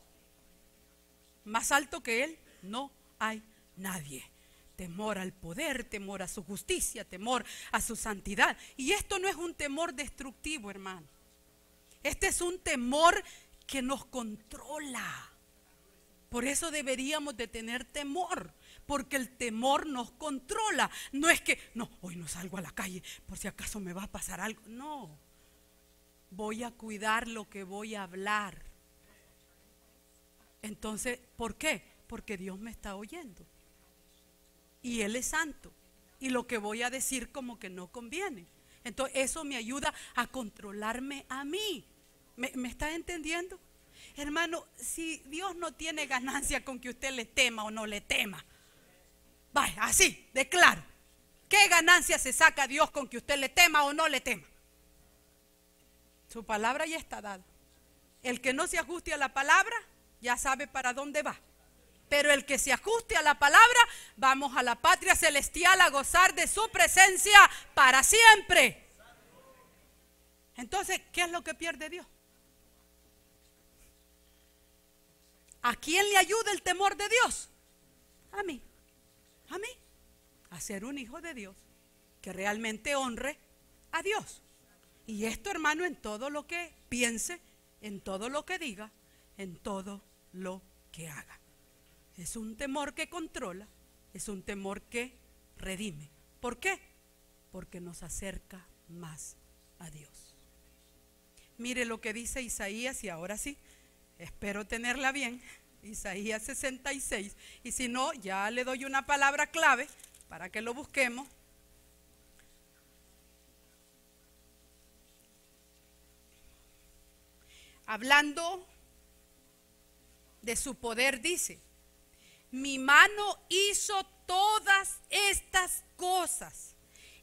Más alto que Él no hay nadie. Temor al poder, temor a su justicia, temor a su santidad. Y esto no es un temor destructivo, hermano. Este es un temor que nos controla. Por eso deberíamos de tener temor, porque el temor nos controla. No es que, no, hoy no salgo a la calle por si acaso me va a pasar algo. No. Voy a cuidar lo que voy a hablar. Entonces, ¿por qué? Porque Dios me está oyendo. Y Él es santo. Y lo que voy a decir como que no conviene. Entonces, eso me ayuda a controlarme a mí. ¿Me está entendiendo? Hermano, si Dios no tiene ganancia con que usted le tema o no le tema. Vaya, así, de claro. ¿Qué ganancia se saca Dios con que usted le tema o no le tema? Su palabra ya está dada. El que no se ajuste a la palabra ya sabe para dónde va. Pero el que se ajuste a la palabra, vamos a la patria celestial a gozar de su presencia para siempre. Entonces, ¿qué es lo que pierde Dios? ¿A quién le ayuda el temor de Dios? A mí. A mí. A ser un hijo de Dios que realmente honre a Dios. Y esto, hermano, en todo lo que piense, en todo lo que diga, en todo lo que haga. Es un temor que controla, es un temor que redime. ¿Por qué? Porque nos acerca más a Dios. Mire lo que dice Isaías, y ahora sí, espero tenerla bien. Isaías 66. Y si no, ya le doy una palabra clave para que lo busquemos. Hablando de su poder, dice: mi mano hizo todas estas cosas,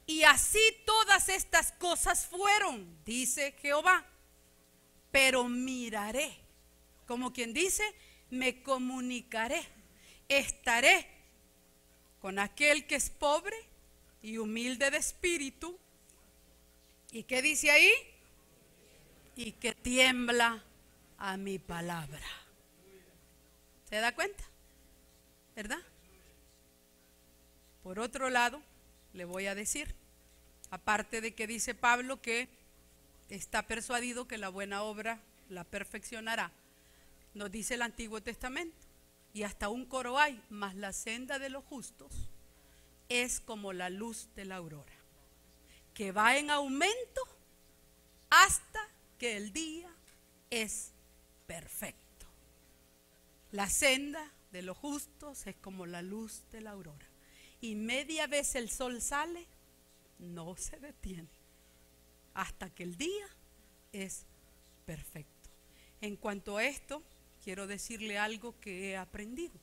y así todas estas cosas fueron, dice Jehová. Pero miraré, como quien dice, me comunicaré, estaré con aquel que es pobre y humilde de espíritu. ¿Y qué dice ahí? Y que tiembla a mi palabra. ¿Se da cuenta? ¿Verdad? Por otro lado, le voy a decir, aparte de que dice Pablo que está persuadido que la buena obra la perfeccionará, nos dice el Antiguo Testamento, y hasta un coro hay, mas la senda de los justos es como la luz de la aurora, que va en aumento hasta que el día es perfecto. La senda de los justos es como la luz de la aurora, y media vez el sol sale, no se detiene hasta que el día es perfecto. En cuanto a esto, quiero decirle algo que he aprendido.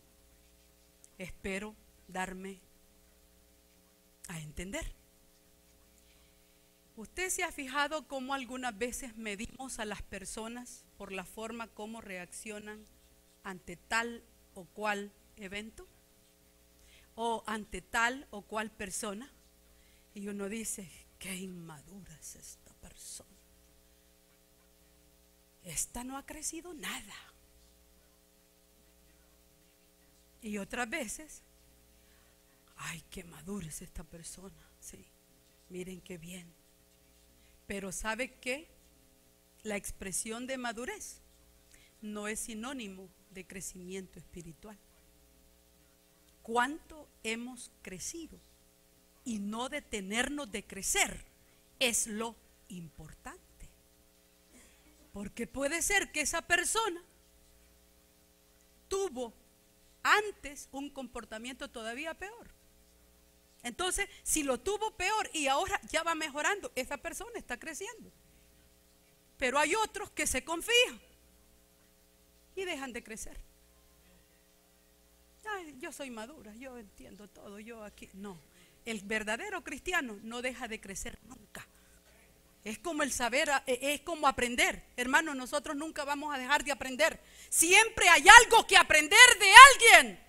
Espero darme a entender. ¿Usted se ha fijado cómo algunas veces medimos a las personas por la forma como reaccionan ante tal o cual evento, o ante tal o cual persona, y uno dice, qué inmadura es esta persona. Esta no ha crecido nada. Y otras veces, ay, qué madura es esta persona. Sí, miren qué bien. Pero ¿sabe qué? La expresión de madurez no es sinónimo de crecimiento espiritual. ¿Cuánto hemos crecido? Y no detenernos de crecer es lo importante. Porque puede ser que esa persona tuvo antes un comportamiento todavía peor. Entonces, si lo tuvo peor y ahora ya va mejorando, esa persona está creciendo. Pero hay otros que se confían y dejan de crecer. Ay, yo soy madura, yo entiendo todo, yo aquí. No, el verdadero cristiano no deja de crecer nunca. Es como el saber, es como aprender. Hermano, nosotros nunca vamos a dejar de aprender. Siempre hay algo que aprender de alguien.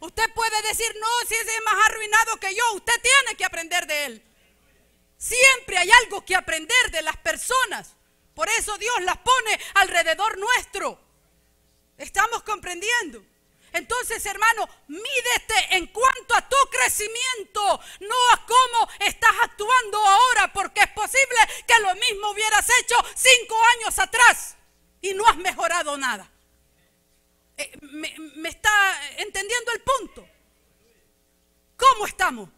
Usted puede decir, no, si ese es más arruinado que yo, usted tiene que aprender de él. Siempre hay algo que aprender de las personas. Por eso Dios las pone alrededor nuestro. ¿Estamos comprendiendo? Entonces, hermano, mídete en cuanto a tu crecimiento, no a cómo estás actuando ahora, porque es posible que lo mismo hubieras hecho 5 años atrás y no has mejorado nada. ¿Me está entendiendo el punto? ¿Cómo estamos?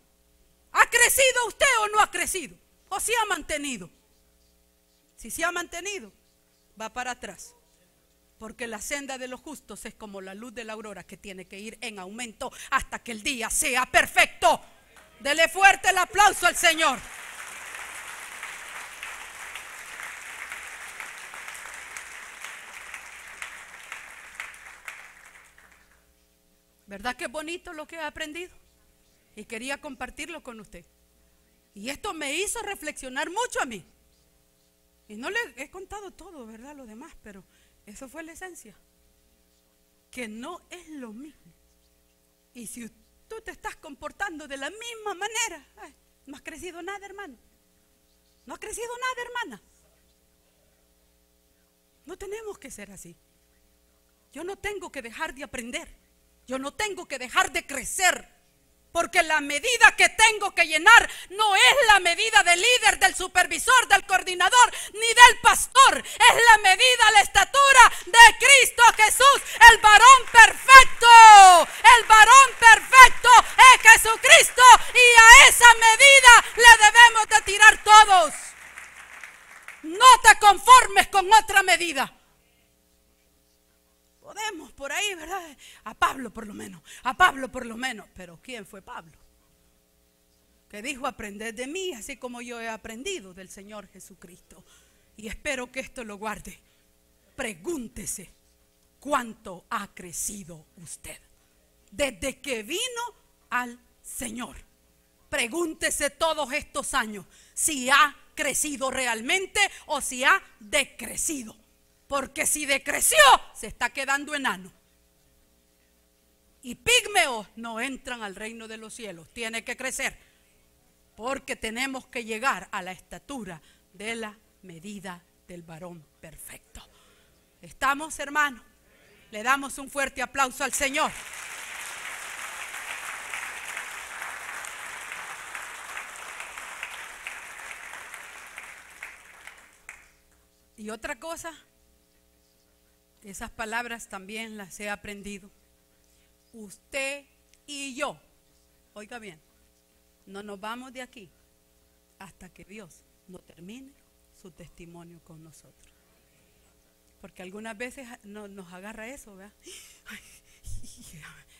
¿Ha crecido usted o no ha crecido? ¿O se ha mantenido? Si se ha mantenido, va para atrás. Porque la senda de los justos es como la luz de la aurora, que tiene que ir en aumento hasta que el día sea perfecto. Dele fuerte el aplauso al Señor. ¿Verdad que es bonito lo que he aprendido? Y quería compartirlo con usted. Y esto me hizo reflexionar mucho a mí. Y no le he contado todo, ¿verdad? Lo demás, pero eso fue la esencia. Que no es lo mismo. Y si tú te estás comportando de la misma manera, ay, no has crecido nada, hermano. No has crecido nada, hermana. No tenemos que ser así. Yo no tengo que dejar de aprender. Yo no tengo que dejar de crecer. Porque la medida que tengo que llenar no es la medida del líder, del supervisor, del coordinador, ni del pastor. Es la medida, la estatura de Cristo Jesús, el varón perfecto. El varón perfecto es Jesucristo, y a esa medida le debemos de tirar todos. No te conformes con otra medida. Podemos por ahí, ¿verdad? A Pablo por lo menos. Pero ¿quién fue Pablo? Que dijo, aprended de mí, así como yo he aprendido del Señor Jesucristo. Y espero que esto lo guarde. Pregúntese cuánto ha crecido usted desde que vino al Señor. Pregúntese todos estos años si ha crecido realmente o si ha decrecido. Porque si decreció, se está quedando enano. Y pigmeos no entran al reino de los cielos. Tiene que crecer. Porque tenemos que llegar a la estatura de la medida del varón perfecto. ¿Estamos, hermanos? Le damos un fuerte aplauso al Señor. Y otra cosa, esas palabras también las he aprendido. Usted y yo, oiga bien, no nos vamos de aquí hasta que Dios no termine su testimonio con nosotros. Porque algunas veces nos agarra eso, ¿verdad? Ay,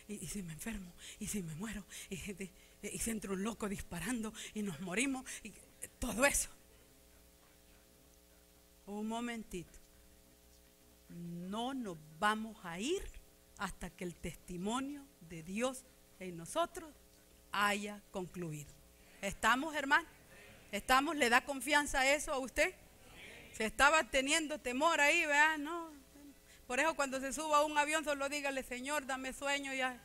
y si me enfermo, y si me muero, y si entra un loco disparando y nos morimos, y todo eso. Un momentito. No nos vamos a ir hasta que el testimonio de Dios en nosotros haya concluido. ¿Estamos, hermano? ¿Estamos? ¿Le da confianza eso a usted? Si estaba teniendo temor ahí, ¿verdad? No. Por eso cuando se suba a un avión solo dígale, Señor, dame sueño ya.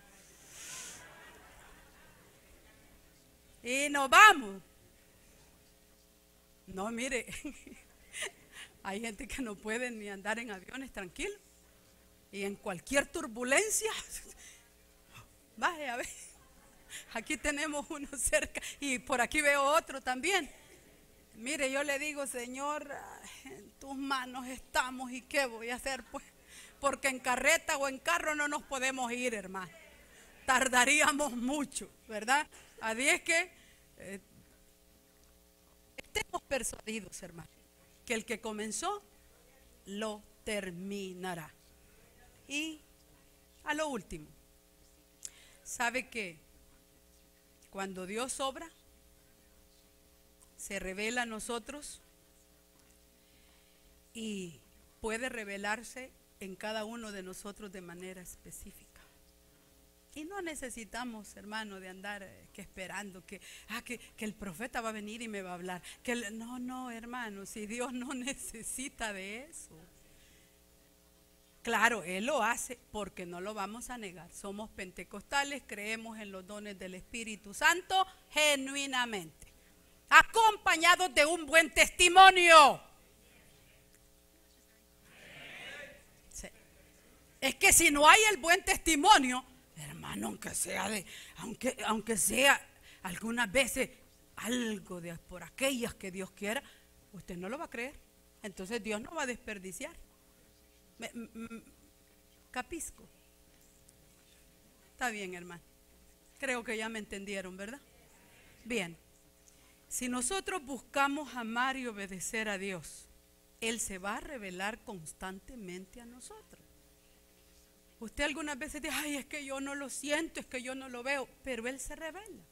Y nos vamos. No, mire, hay gente que no puede ni andar en aviones tranquilo. Y en cualquier turbulencia, baje a ver. Aquí tenemos uno cerca y por aquí veo otro también. Mire, yo le digo, Señor, en tus manos estamos y qué voy a hacer pues, porque en carreta o en carro no nos podemos ir, hermano. Tardaríamos mucho, ¿verdad? Así es que estemos persuadidos, hermano, que el que comenzó lo terminará. Y a lo último, ¿sabe que cuando Dios obra, se revela a nosotros y puede revelarse en cada uno de nosotros de manera específica? Y no necesitamos, hermano, de andar esperando que el profeta va a venir y me va a hablar. No, hermano, si Dios no necesita de eso. Claro, Él lo hace porque no lo vamos a negar. Somos pentecostales, creemos en los dones del Espíritu Santo genuinamente, acompañados de un buen testimonio. Sí. Es que si no hay el buen testimonio, hermano, aunque sea algunas veces algo de por aquellas que Dios quiera, usted no lo va a creer. Entonces Dios no va a desperdiciar. Capisco. Está bien, hermano. Creo que ya me entendieron, ¿verdad? Bien. Si nosotros buscamos amar y obedecer a Dios, Él se va a revelar constantemente a nosotros. Usted algunas veces dice, ay, es que yo no lo siento, es que yo no lo veo, pero Él se revela.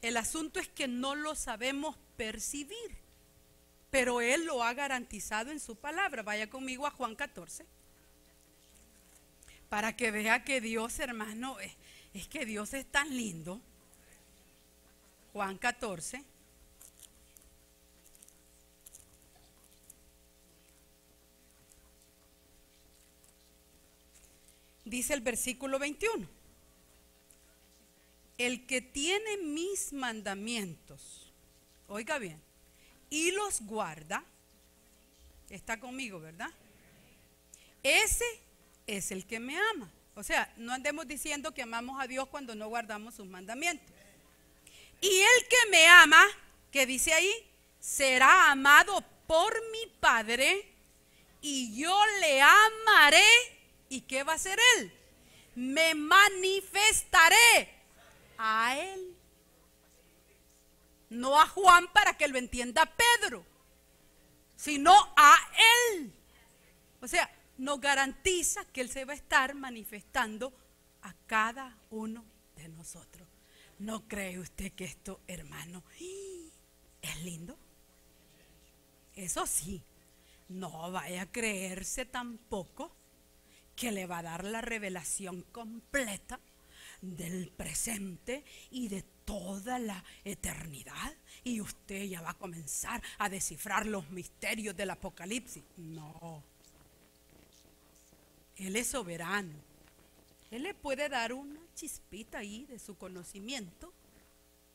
El asunto es que no lo sabemos percibir, pero Él lo ha garantizado en su palabra. Vaya conmigo a Juan 14, para que vea que Dios, hermano, es que Dios es tan lindo. Juan 14. Dice el versículo 21. El que tiene mis mandamientos, oiga bien, y los guarda, está conmigo, ¿verdad? Ese es el que me ama. O sea, no andemos diciendo que amamos a Dios cuando no guardamos sus mandamientos. Y el que me ama, que dice ahí, será amado por mi Padre, y yo le amaré. ¿Y qué va a hacer Él? Me manifestaré a Él. No a Juan para que lo entienda Pedro, sino a Él. O sea, nos garantiza que Él se va a estar manifestando a cada uno de nosotros. ¿No cree usted que esto, hermano, es lindo? Eso sí, no vaya a creerse tampoco que le va a dar la revelación completa del presente y de toda la eternidad, y usted ya va a comenzar a descifrar los misterios del Apocalipsis. No, Él es soberano. Él le puede dar una chispita ahí de su conocimiento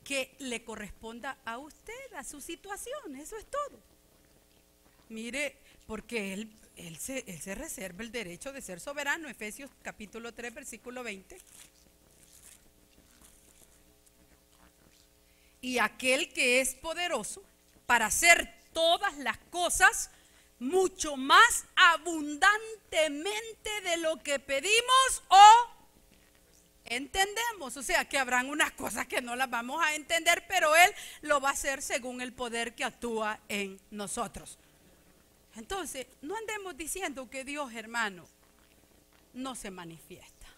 que le corresponda a usted, a su situación. Eso es todo. Mire, porque Él se reserva el derecho de ser soberano. Efesios capítulo 3, versículo 20. Y aquel que es poderoso para hacer todas las cosas mucho más abundantemente de lo que pedimos o entendemos. O sea que habrán unas cosas que no las vamos a entender, pero Él lo va a hacer según el poder que actúa en nosotros. Entonces, no andemos diciendo que Dios, hermano, no se manifiesta.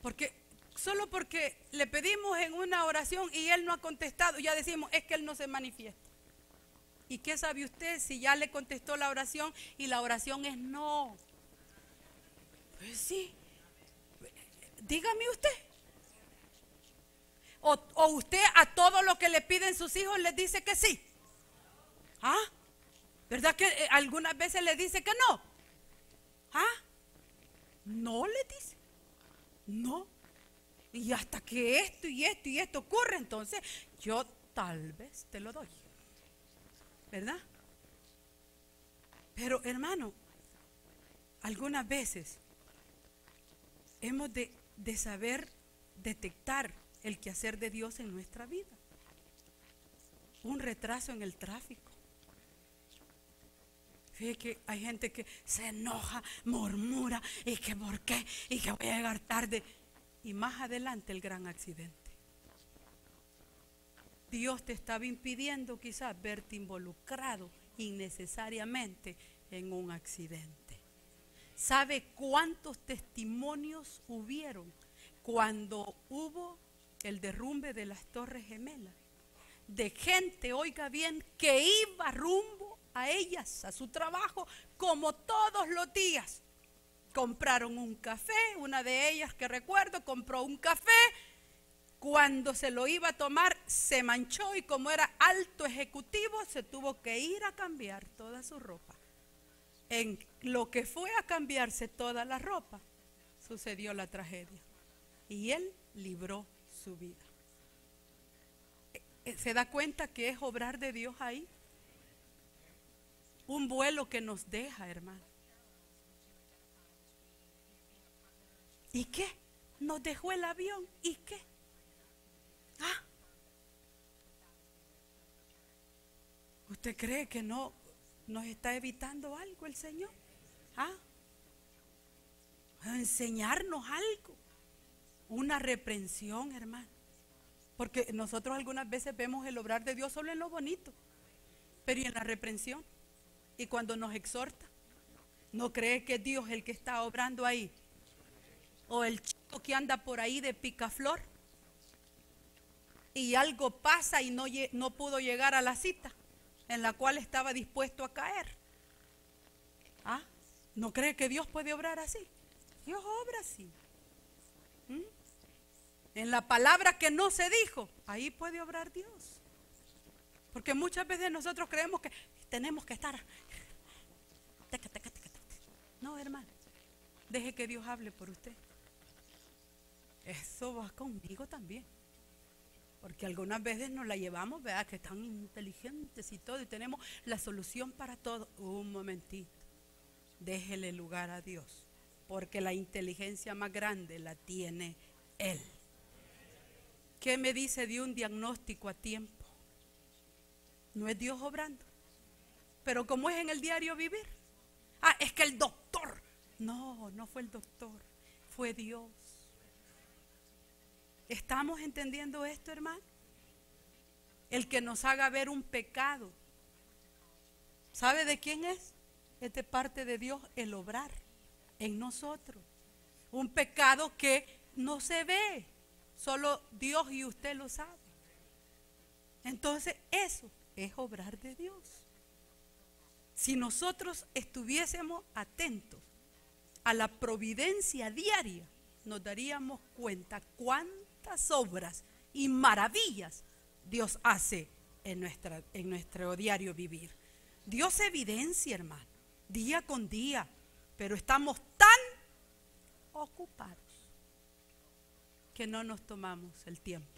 Porque solo porque le pedimos en una oración y Él no ha contestado, ya decimos, es que Él no se manifiesta. ¿Y qué sabe usted si ya le contestó la oración y la oración es no? Pues sí, dígame usted. O usted a todo lo que le piden sus hijos les dice que sí. ¿Ah? ¿Verdad que algunas veces le dice que no? ¿Ah? No, le dice. No. Y hasta que esto y esto y esto ocurre, entonces yo tal vez te lo doy. ¿Verdad? Pero hermano, algunas veces hemos de saber detectar el quehacer de Dios en nuestra vida. Un retraso en el tráfico. Fíjate que hay gente que se enoja, murmura, y que por qué, y que voy a llegar tarde. Y más adelante el gran accidente. Dios te estaba impidiendo quizás verte involucrado innecesariamente en un accidente. ¿Sabe cuántos testimonios hubieron cuando hubo el derrumbe de las Torres Gemelas? De gente, oiga bien, que iba rumbo a ellas, a su trabajo, como todos los días. Compraron un café, una de ellas que recuerdo compró un café. Cuando se lo iba a tomar se manchó y como era alto ejecutivo se tuvo que ir a cambiar toda su ropa. En lo que fue a cambiarse toda la ropa sucedió la tragedia y él libró su vida. ¿Se da cuenta que es obrar de Dios ahí? Un vuelo que nos deja, hermano. ¿Y qué? Nos dejó el avión. ¿Y qué? ¿Ah? ¿Usted cree que no nos está evitando algo el Señor? ¿Ah? A enseñarnos algo. Una reprensión, hermano. Porque nosotros algunas veces vemos el obrar de Dios solo en lo bonito, pero ¿y en la reprensión? Y cuando nos exhorta, ¿no cree que es Dios el que está obrando ahí? O el chico que anda por ahí de picaflor y algo pasa y no pudo llegar a la cita en la cual estaba dispuesto a caer. ¿Ah? ¿No cree que Dios puede obrar así? Dios obra así. En la palabra que no se dijo, ahí puede obrar Dios. Porque muchas veces nosotros creemos que tenemos que estar. No, hermano, deje que Dios hable por usted. Eso va conmigo también. Porque algunas veces nos la llevamos, ¿verdad? Que están inteligentes y todo, y tenemos la solución para todo. Un momentito, déjele lugar a Dios, porque la inteligencia más grande la tiene Él. ¿Qué me dice de un diagnóstico a tiempo? No es Dios obrando. Pero como es en el diario vivir. Ah, es que el doctor. No, no fue el doctor, fue Dios. ¿Estamos entendiendo esto, hermano? El que nos haga ver un pecado. ¿Sabe de quién es? Es de parte de Dios el obrar en nosotros. Un pecado que no se ve. Solo Dios y usted lo sabe. Entonces eso es obrar de Dios. Si nosotros estuviésemos atentos a la providencia diaria, nos daríamos cuenta cuántas obras y maravillas Dios hace en nuestro diario vivir. Dios evidencia, hermano, día con día, pero estamos tan ocupados que no nos tomamos el tiempo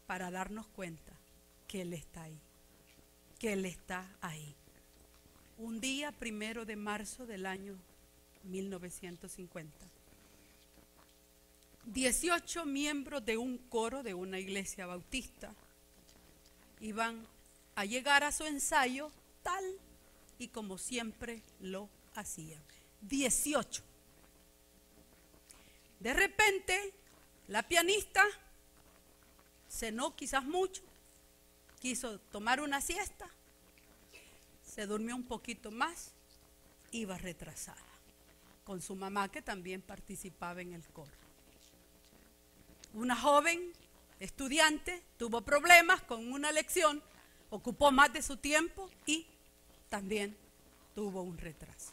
para darnos cuenta que Él está ahí, que Él está ahí. Un día 1 de marzo del año 1950, 18 miembros de un coro de una iglesia bautista iban a llegar a su ensayo tal y como siempre lo hacían. 18. De repente, la pianista cenó quizás mucho, quiso tomar una siesta, se durmió un poquito más, iba retrasada, con su mamá que también participaba en el coro. Una joven estudiante tuvo problemas con una lección, ocupó más de su tiempo y también tuvo un retraso.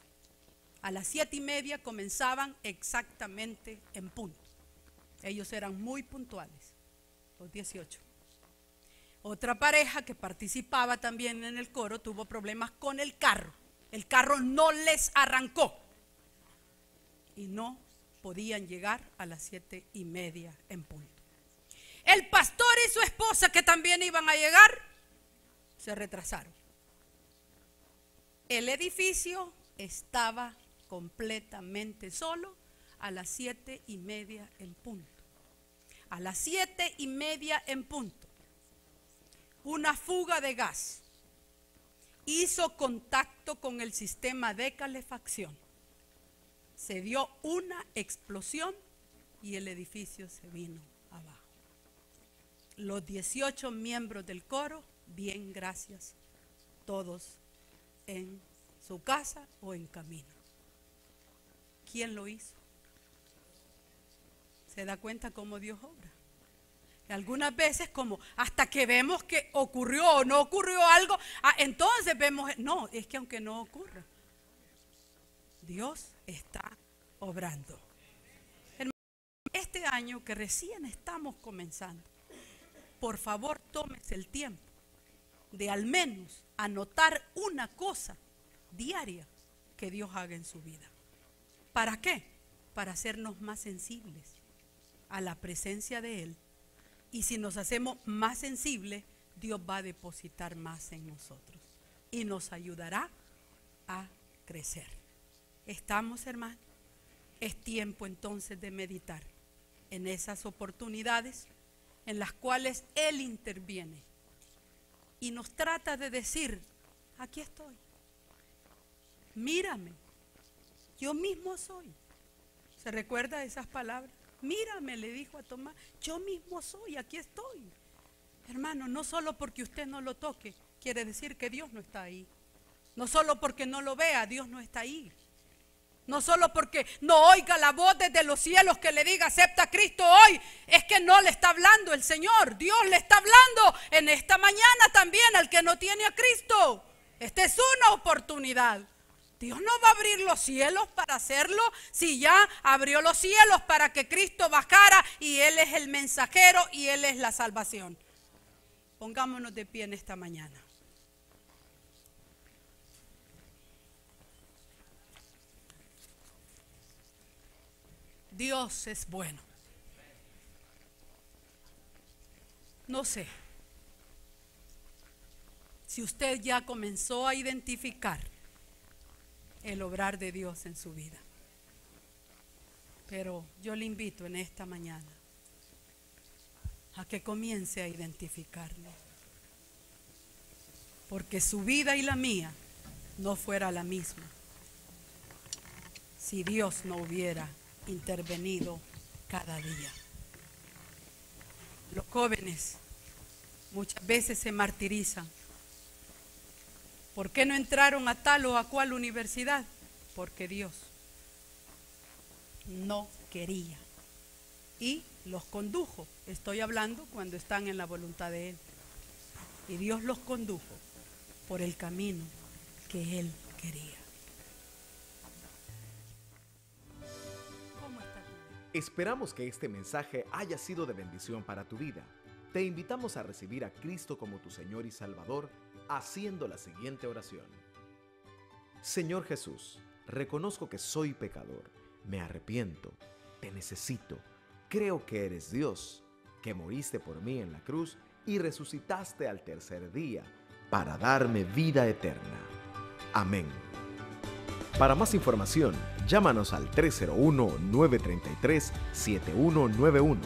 A las 7:30 comenzaban exactamente en punto. Ellos eran muy puntuales, los 18. Otra pareja que participaba también en el coro tuvo problemas con el carro. El carro no les arrancó. y no podían llegar a las 7:30 en punto. El pastor y su esposa, que también iban a llegar, se retrasaron. El edificio estaba completamente solo a las 7:30 en punto. A las 7:30 en punto, una fuga de gas hizo contacto con el sistema de calefacción. Se dio una explosión y el edificio se vino abajo. Los 18 miembros del coro, bien, gracias, todos en su casa o en camino. ¿Quién lo hizo? ¿Se da cuenta cómo Dios obra? Y algunas veces como hasta que vemos que ocurrió o no ocurrió algo, entonces vemos, no, es que aunque no ocurra, Dios está obrando. Este año que recién estamos comenzando, por favor tómese el tiempo de al menos anotar una cosa diaria que Dios haga en su vida. ¿Para qué? Para hacernos más sensibles a la presencia de Él. Y si nos hacemos más sensibles, Dios va a depositar más en nosotros y nos ayudará a crecer. ¿Estamos, hermanos? Es tiempo entonces de meditar en esas oportunidades en las cuales Él interviene y nos trata de decir, aquí estoy, mírame, yo mismo soy. ¿Se recuerda esas palabras? Mírame, le dijo a Tomás, yo mismo soy, aquí estoy. Hermano, no solo porque usted no lo toque, quiere decir que Dios no está ahí. No solo porque no lo vea, Dios no está ahí. No solo porque no oiga la voz desde los cielos que le diga, acepta a Cristo hoy, es que no le está hablando el Señor. Dios le está hablando en esta mañana también al que no tiene a Cristo. Esta es una oportunidad. Dios no va a abrir los cielos para hacerlo si ya abrió los cielos para que Cristo bajara y Él es el mensajero y Él es la salvación. Pongámonos de pie en esta mañana. Dios es bueno. No sé si usted ya comenzó a identificar el obrar de Dios en su vida, pero yo le invito en esta mañana a que comience a identificarlo, porque su vida y la mía no fuera la misma si Dios no hubiera intervenido cada día. Los jóvenes muchas veces se martirizan. ¿Por qué no entraron a tal o a cual universidad? Porque Dios no quería y los condujo. Estoy hablando cuando están en la voluntad de Él. Y Dios los condujo por el camino que Él quería. Esperamos que este mensaje haya sido de bendición para tu vida. Te invitamos a recibir a Cristo como tu Señor y Salvador, haciendo la siguiente oración. Señor Jesús, reconozco que soy pecador, me arrepiento, te necesito, creo que eres Dios, que moriste por mí en la cruz y resucitaste al tercer día para darme vida eterna. Amén. Para más información, llámanos al 301-933-7191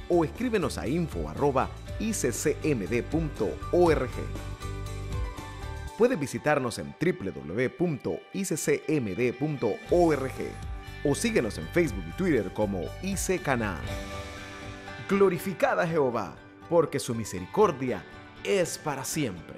o escríbenos a info@iccmd.org. Puedes visitarnos en www.iccmd.org o síguenos en Facebook y Twitter como IC Canaán. Glorificad a Jehová, porque su misericordia es para siempre.